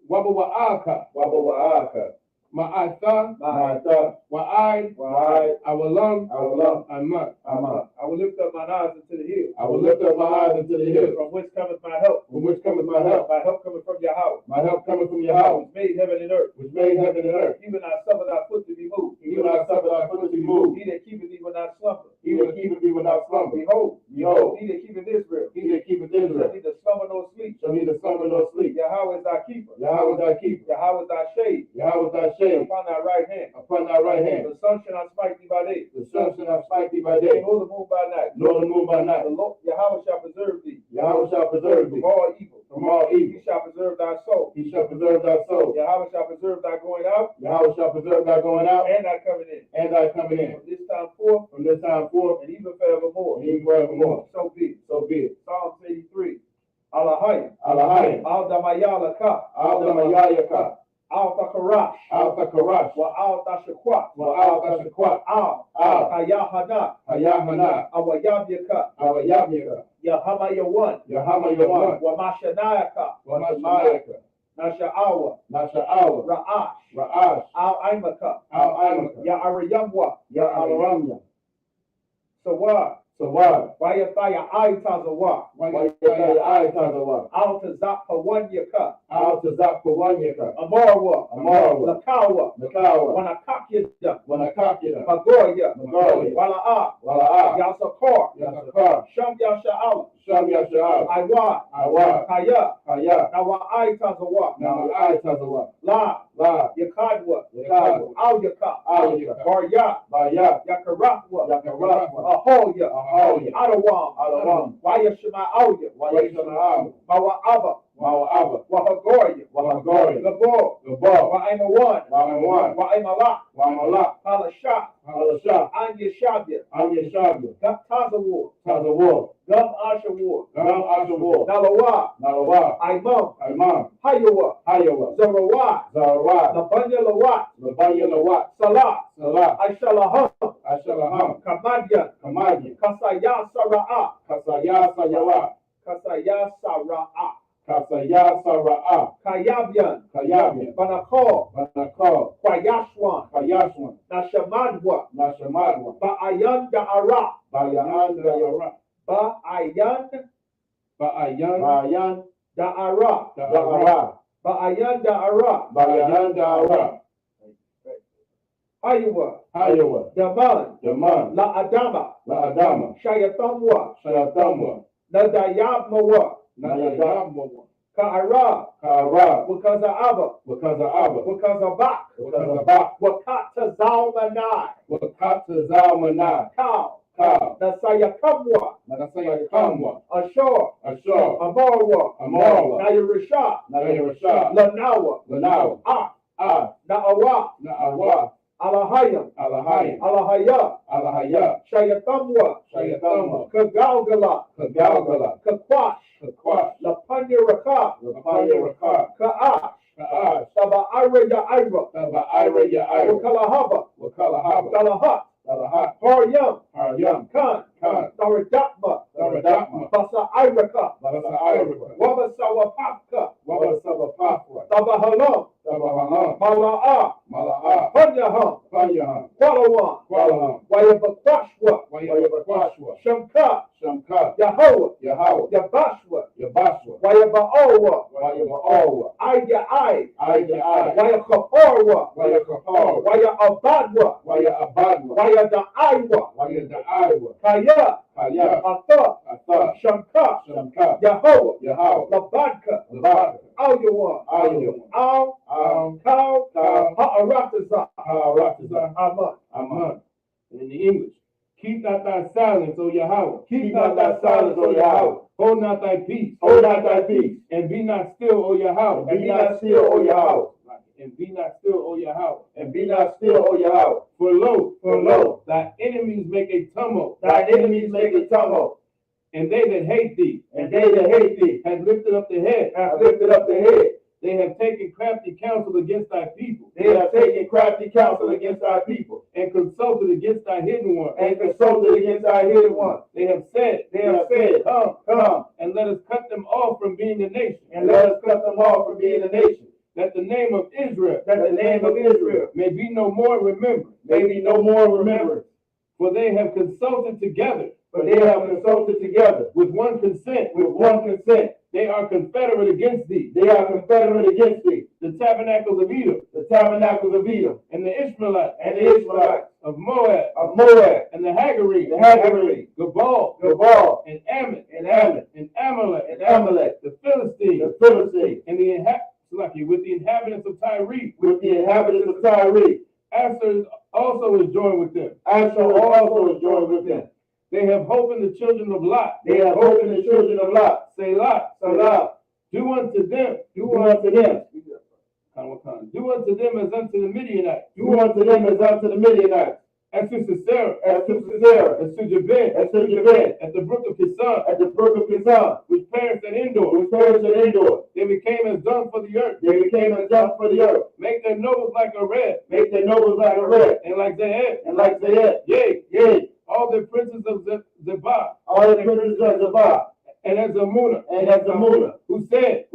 S7: Wabawa'aka.
S5: Wabawa'aka.
S7: Ma'atha.
S5: Ma'atha.
S7: Wa'ai.
S5: Wa'ai.
S7: Awalam.
S5: Awalam.
S7: Aman.
S5: Aman.
S6: I will lift up my eyes into the hills.
S5: I will lift up my eyes into the hills.
S6: From which cometh my help?
S5: From which cometh my help?
S6: My help cometh from Yahweh.
S5: My help cometh from Yahweh.
S6: Which made heaven and earth.
S5: Which made heaven and earth.
S6: Even I suffer thy foot to be moved.
S5: Even I suffer thy foot to be moved.
S6: He that keepeth thee will not slumber.
S5: He that keepeth thee will not slumber.
S6: Behold,
S5: Behold,
S6: he that keepeth Israel.
S5: he that keepeth
S6: Shall
S5: Israel
S6: neither slumber nor sleep.
S5: shall neither slumber nor sleep.
S6: Yahweh is thy keeper.
S5: Yahweh is thy keeper.
S6: Yahweh is thy shade.
S5: Yahweh is thy shade
S6: Upon thy right hand.
S5: upon thy right hand.
S6: The sun shall not smite thee by day.
S5: The sun shall not smite thee by day,
S6: Nor the moon by night.
S5: nor the moon by night.
S6: The Lord, Yahweh shall preserve thee
S5: Yahweh shall preserve thee
S6: from all evil.
S5: from all evil.
S6: He shall preserve thy soul.
S5: He shall preserve thy soul.
S6: Yahweh shall preserve thy going out
S5: Yahweh shall preserve thy going out
S6: and thy coming in.
S5: and thy coming in.
S6: From this time forth
S5: From this time forth
S6: and even forevermore.
S5: and even forevermore.
S6: So be it.
S5: So be it.
S6: Psalms 83. Alahayim.
S5: Alahayim.
S6: Al-Damayalaka.
S5: Al-Damayayaka.
S6: Al-Fakarash.
S5: Al-Fakarash.
S6: Wa al-Tashakwat.
S5: Wa-al-Tashakwat.
S6: Al-Hayahana.
S5: Hayahana.
S6: Awayabyaka.
S5: Awayabiyaka.
S6: Yahamayawan.
S5: Yahamayawan.
S6: Wa Mashanayaka.
S5: Wa-Mashamayaka.
S6: Nasha'awa.
S5: Nasha'awa.
S6: Ra'ash.
S5: Ra'ash.
S6: Al-Aimaka.
S5: Al-Aimaka.
S6: Ya'ariyamwa.
S5: Ya-Al-Ramya.
S6: Sawa.
S5: Sawad.
S6: Wayathaya Aitazawa.
S5: Wa-Yataya-Ay-Tazawa.
S6: Al-Tazapawanyaka.
S5: Al-Tazapawanyaka.
S6: Amarwa.
S5: Amarwa.
S6: Lakawa.
S5: Nakawa.
S6: Wanakakida.
S5: Wanakakida.
S6: Magoya.
S5: Magoya.
S6: Wala'a.
S5: Wala'a.
S6: Yasakar.
S5: Yasakar.
S6: Sham Yasha'al.
S5: Sham Yasha'al.
S6: Iwa.
S5: Iwa.
S6: Kaya.
S5: Kaya.
S6: Nawa Aitazawa.
S5: Nama-Ay-Tazawa.
S6: La.
S5: La.
S6: Yakadwa.
S5: Yakadwa.
S6: Al-Yaka.
S5: Al-Yaka.
S6: Barya.
S5: Baya.
S6: Yakarakwa.
S5: Yakarakwa.
S6: Ahoya.
S5: Ahoya.
S6: Adawam.
S5: Adawam.
S6: Wayashima'auya.
S5: Wayashima'auya.
S6: Mawa'aba.
S5: Mawa'aba.
S6: Wahagoya.
S5: Wahagoya.
S6: Gabor.
S5: Gabor.
S6: Wa'aimawan.
S5: Wa'aimawan.
S6: Wa'aimalak.
S5: Wa'aimalak.
S6: Halasha.
S5: Halasha.
S6: Anya Shabya.
S5: Anya Shabya.
S6: Tazawar.
S5: Tazawar.
S6: Gum Ashawar.
S5: Gam Ashawar.
S6: Nalawa.
S5: Nalawa.
S6: Imam.
S5: Imam.
S6: Hayawa.
S5: Hayawa.
S6: Zarawat.
S5: Zarawat.
S6: Labanya Lawat.
S5: Labanya Lawat.
S6: Salah.
S5: Salah.
S6: Aishalaham.
S5: Ashalaham.
S6: Kamadyan.
S5: Kamadyan.
S6: Kasaya Sara'a.
S5: Kasaya Sayawa.
S6: Kasaya Sara'a.
S5: Kasaya Sara'a.
S6: Kayabyan.
S5: Kayabyan.
S6: Banakor.
S5: Banakor.
S6: Kwayashwan.
S5: Kayashwan.
S6: Nashamadwa.
S5: Nashamadwa.
S6: Ba'ayan Da'ara.
S5: Bayan Dayara.
S6: Ba'ayan
S5: Bayan. Bayan.
S6: Da'ara.
S4: Da'ara.
S6: Ba'ayan Da'ara.
S4: Bayan Da'ara.
S6: Iowa.
S4: Iowa.
S6: Daman.
S4: Daman.
S6: La Adama.
S4: La Adama.
S6: Shayathamwa.
S4: Shayatamwa.
S6: Nadayabmawa.
S4: Nayadamwa.
S6: Ka'ara.
S4: Kara.
S6: Wakaza Abba.
S4: Because of Abba.
S6: Wakaza Bak.
S4: Because of Bak.
S6: Wakata Zalmanai.
S4: Wakata Zalmanai.
S6: Kau.
S4: Ka.
S6: Nasayakamwa.
S4: Nagasayakamwa.
S6: Ashur.
S4: Ashur.
S6: Amarwa.
S4: Amarwa.
S6: Nayarashah.
S4: Nayarashah.
S6: Lanawa.
S4: Lanawa.
S6: Ah. Na'awa.
S4: Na'awa.
S6: Alahayam.
S4: Alahayim.
S6: Alahaya.
S4: Alahaya.
S6: Shayathamwa.
S4: Shayatamwa.
S6: Kagalgala.
S4: Kagalgala.
S6: Kakwash.
S4: Kakwash.
S6: Lapanyaraka.
S4: Lapanyaraka.
S6: Ka'ash.
S4: Ka'ash.
S6: Taba'ira Ya'ira.
S4: Tabaira Ya'ira.
S6: Wakalahaba.
S4: Wakalahaba.
S6: Talahat.
S4: Talahat.
S6: Haryam.
S4: Haryam.
S6: Khan.
S4: Khan.
S6: Saradakma.
S4: Saradakma.
S6: Basa'iraka.
S4: Basa'iraka.
S6: Wabasawapaka.
S4: Wabasawapakwa.
S6: Tabahalam.
S4: Tabahalam.
S6: Mala'a.
S4: Mala'a.
S6: Panyaham.
S4: Panyaham.
S6: Qualawan.
S4: Qualahan.
S6: Wayabakwashwa.
S4: Wayabakwashwa.
S6: Shamka.
S4: Shamka.
S6: Yahweh.
S4: Yahweh.
S6: Yabashwa.
S4: Yabashwa.
S6: Wayaba'awa.
S4: Wayaba'awa.
S6: Ayai.
S4: Ayai.
S6: Wayakaparwa.
S4: Wayakapar.
S6: Wayabadwa.
S4: Wayabadwa.
S6: Wayada'aiwa.
S4: Wayada'aiwa.
S6: Kaya.
S4: Kaya.
S6: Atha.
S4: Atha.
S6: Shamka.
S4: Shamka.
S6: Yahweh.
S4: Yahweh.
S6: Labadka.
S4: Labadka.
S6: Ayawan.
S4: Ayawan.
S6: Al. Kau.
S4: Kau.
S6: Ha'aratazah.
S4: Ha'aratazah.
S6: Aman.
S4: Aman. In the English. Keep not thy silence, O Yahweh.
S6: Keep not thy silence, O Yahweh.
S4: Hold not thy peace.
S6: Hold not thy peace.
S4: And be not still, O Yahweh.
S6: And be not still, O Yahweh.
S4: And be not still, O Yahweh.
S6: And be not still, O Yahweh.
S4: For lo,
S6: thy
S4: enemies make a tumult.
S6: Thy enemies make a tumult.
S4: And they that hate thee.
S6: And they that hate thee.
S4: Have lifted up the head.
S6: Have lifted up the head.
S4: They have taken crafty counsel against thy people.
S6: They have taken crafty counsel against thy people.
S4: And consulted against thy hidden one.
S6: And consulted against thy hidden one.
S4: They have said,
S6: Come,
S4: and let us cut them off from being a nation.
S6: And let us cut them off from being a nation.
S4: That the name of Israel.
S6: That the name of Israel.
S4: May be no more remembered.
S6: May be no more remembered.
S4: For they have consulted together.
S6: For they have consulted together.
S4: With one consent.
S6: With one consent.
S4: They are confederate against thee.
S6: They are confederate against thee.
S4: The tabernacles of Edom.
S6: The tabernacles of Edom.
S4: And the Ishmaelites.
S6: And the Ishmaelites.
S4: Of Moab.
S6: Of Moab.
S4: And the Hagarenes.
S6: The Hagarenes.
S4: Gabal. And Ammon.
S6: And Ammon.
S4: And Amalek.
S6: And Amalek.
S4: The Philistines.
S6: The Philistines.
S4: And with the inhabitants of Tyre.
S6: With the inhabitants of Tyre.
S4: Asher also is joined with them.
S6: Asher also is joined with them.
S4: They have hope in the children of Lot.
S6: They have hope in the children of Lot.
S4: Selah.
S6: Selah.
S4: Do unto them.
S6: Do unto them.
S4: Do unto them as unto the Midianites.
S6: Do unto them as unto the Midianites.
S4: As to Sisera.
S6: As to Sisera.
S4: As to Jabin.
S6: As to Jabin.
S4: At the brook of Kison.
S6: At the brook of Kison.
S4: Which perished at Endor.
S6: Which perished at Endor.
S4: They became as dung for the earth.
S6: They became as dung for the earth.
S4: Make their nobles like a red.
S6: Make their nobles like a red.
S4: And like Zahed.
S6: And like Zahed.
S4: Yea.
S6: Yea.
S4: All the princes of Zebah.
S6: All the princes of Zebah.
S4: And as Amunah.
S6: And as Amunah.
S4: Who said.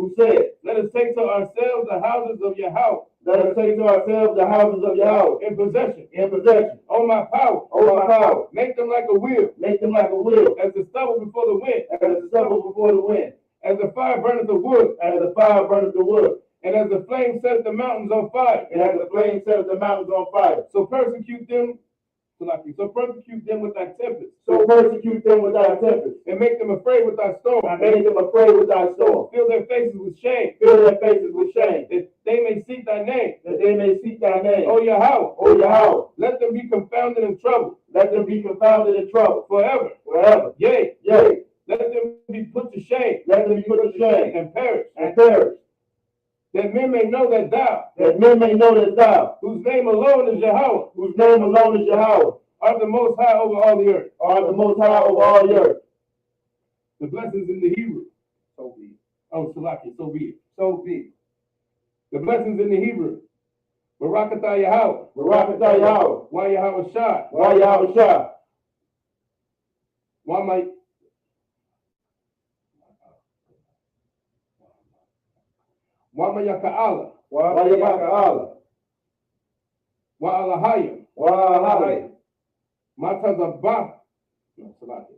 S4: Let us take to ourselves the houses of Yahweh.
S6: Let us take to ourselves the houses of Yahweh.
S4: In possession.
S6: In possession.
S4: Oh my power.
S6: Oh my power.
S4: Make them like a wheel.
S6: Make them like a wheel.
S4: As the stubble before the wind.
S6: As the stubble before the wind.
S4: As the fire burneth the wood.
S6: As the fire burneth the wood.
S4: And as the flame setteth the mountains on fire.
S6: And as the flame setteth the mountains on fire.
S4: So persecute them. So persecute them with thy tempest.
S6: So persecute them with thy tempest.
S4: And make them afraid with thy storm.
S6: And make them afraid with thy storm.
S4: Fill their faces with shame.
S6: Fill their faces with shame.
S4: That they may seek thy name.
S6: That they may seek thy name.
S4: O Yahweh.
S6: O Yahweh.
S4: Let them be confounded in trouble.
S6: Let them be confounded in trouble.
S4: Forever.
S6: Forever.
S4: Yea.
S6: Yea.
S4: Let them be put to shame.
S6: Let them be put to shame.
S4: And perish.
S6: And perish.
S4: That men may know that thou.
S6: That men may know that thou.
S4: Whose name alone is Yahweh.
S6: Whose name alone is Yahweh.
S4: Are the most high over all the earth.
S6: Are the most high over all the earth.
S4: The blessings in the Hebrew.
S6: So be it.
S4: Oh, Salaki, so be it.
S6: So be it.
S4: The blessings in the Hebrew. Barakatah Yahweh.
S6: Barakatah Yahweh.
S4: Why Yahweh Shai.
S6: Why Yahweh Shai.
S4: Why my Yaka'ala.
S6: Why Yaka'ala.
S4: Why Alahayim.
S6: Why Alahayim.
S4: Matazabah. No, Salaki.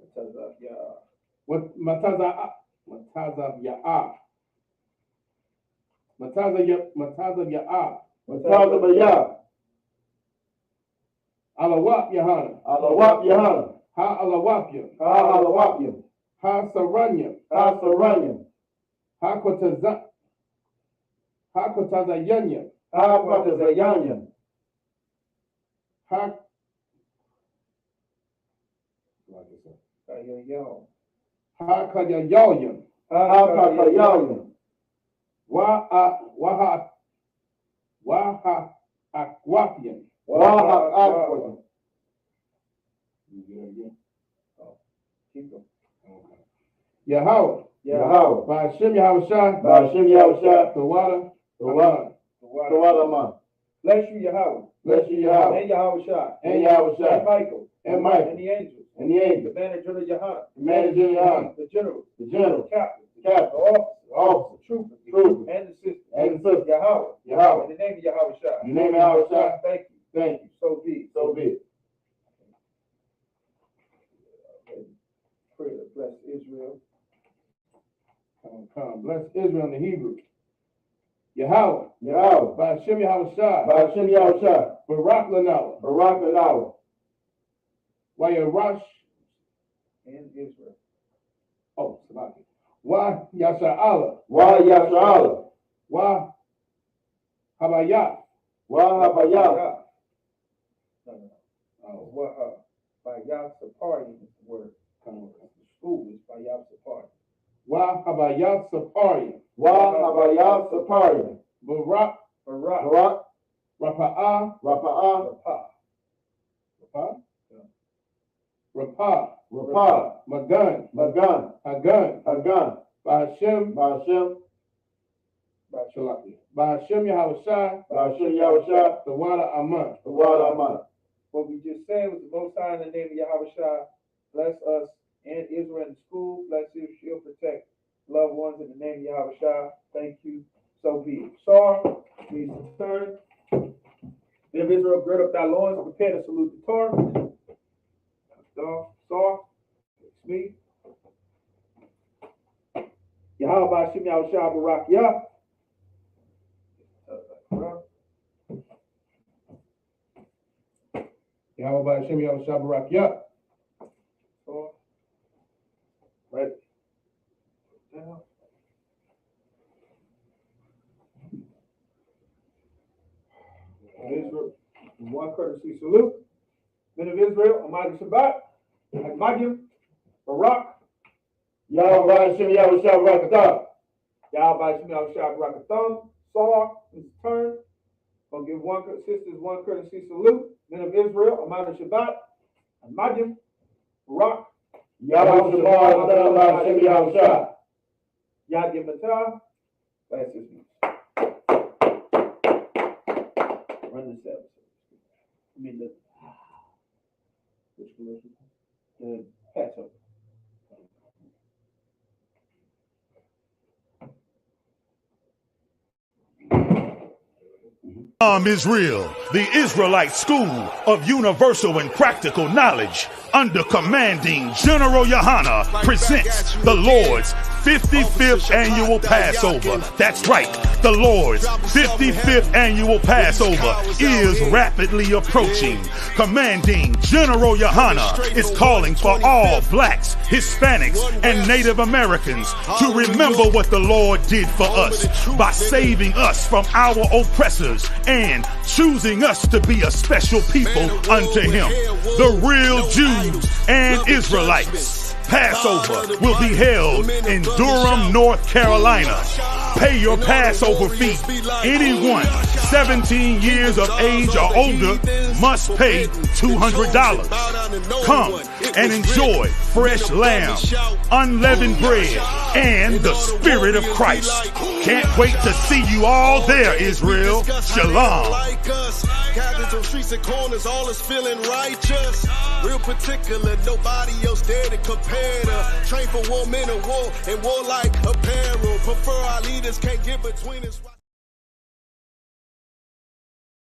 S4: Matazab Ya'ah.
S7: Mataza Ya'ah.
S5: Mataza Bayah.
S7: Alawap Yahana.
S5: Alawap Yahana.
S7: Ha Alawapya.
S5: Ha Alawapya.
S7: Ha Saranya.
S5: Ha Saranya.
S7: Ha Kotazayanya.
S5: Ha Kotazayanya.
S7: Ha Kayayayam.
S5: Ha Kayayayam.
S7: Waha Akwapian.
S5: Waha Akwapian.
S7: Yahweh.
S5: Yahweh.
S7: Ba'ashem Yahushua.
S5: Ba'ashem Yahushua.
S7: Tawada Man.
S6: Bless you, Yahweh.
S5: Bless you, Yahweh.
S6: And Yahushua.
S5: And Yahushua.
S6: And Michael.
S5: And Michael.
S6: And the angels.
S5: And the angels.
S6: The manager of Yahana.
S5: The manager of Yahana.
S6: The general.
S5: The general.
S6: The captain.
S5: The captain.
S6: The
S5: officer.
S6: Trooper.
S5: Trooper.
S6: And the sister.
S5: And the sister.
S6: Yahweh.
S5: Yahweh.
S6: In the name of Yahushua.
S5: In the name of Yahushua.
S6: Thank you.
S5: Thank you.
S6: So be it.
S5: So be it.
S6: Pray to bless Israel.
S7: Come. Bless Israel in the Hebrew. Yahweh.
S5: Yahweh.
S7: Ba'ashem Yahushua.
S5: Ba'ashem Yahushua.
S7: Barak Lanawa.
S5: Barak Lanawa.
S7: Wayarash.
S6: In Israel.
S7: Oh, Salaki. Wa Yasha'ala.
S5: Wa Yasha'ala.
S7: Wa Habayah.
S5: Wa Habayah.
S6: By Yahsapari is the word. School is by Yahsapari.
S7: Wa Habayah Saparian.
S5: Wa Habayah Saparian.
S7: Barak.
S5: Barak.
S7: Rapa'ah.
S5: Rapa'ah.
S7: Rapa'ah. Rapa'ah.
S5: Rapa'ah.
S7: Magan.
S5: Magan.
S7: Hagan.
S5: Hagan.
S7: Ba'ashem.
S5: Ba'ashem.
S7: Ba'ashem Yahushua.
S5: Ba'ashem Yahushua.
S7: Tawada Aman.
S5: Tawada Aman.
S6: What we just said was the Most High in the name of Yahushua. Bless us and Israel in the school. Bless you. Shield, protect loved ones in the name of Yahushua. Thank you. So be it. Sar, please return. Men of Israel, gird up thy loins, prepare to salute the Torah. Sar, it's me. Yahweh Ba'ashem Yahushua Barak Yah.
S7: Yahweh Ba'ashem Yahushua Barak Yah.
S6: Right. Down. Israel, one courtesy salute. Men of Israel, Almighty Shabbat, Agmadim, Barak,
S5: Yahweh Ba'ashem Yahushua Barakatam.
S6: Yahweh Ba'ashem Yahushua Barakatam. Sar, his turn. Gonna give sisters one courtesy salute. Men of Israel, Almighty Shabbat, Agmadim, Barak,
S5: Yahweh Ba'ashem Yahushua.
S6: Yad Yemata. Last is me. Run the Sabbath. I mean the which commercial? The Passover.
S1: Israel, the Israelite School of Universal and Practical Knowledge, under commanding General Yohana, presents the Lord's 55th annual Passover. That's right, the Lord's 55th annual Passover is rapidly approaching. Commanding General Yohana is calling for all blacks, Hispanics, and Native Americans to remember what the Lord did for us by saving us from our oppressors and choosing us to be a special people unto Him, the real Jews and Israelites. Passover will be held in Durham, North Carolina. Pay your Passover fee. Anyone 17 years of age or older must pay $200. Come and enjoy fresh lamb, unleavened bread, and the Spirit of Christ. Can't wait to see you all there, Israel. Shalom.
S2: Gathered on streets and corners, all is feeling righteous. Real particular, nobody else there to compare to. Train for war, men of war, and warlike apparel. Prefer our leaders, can't get between us.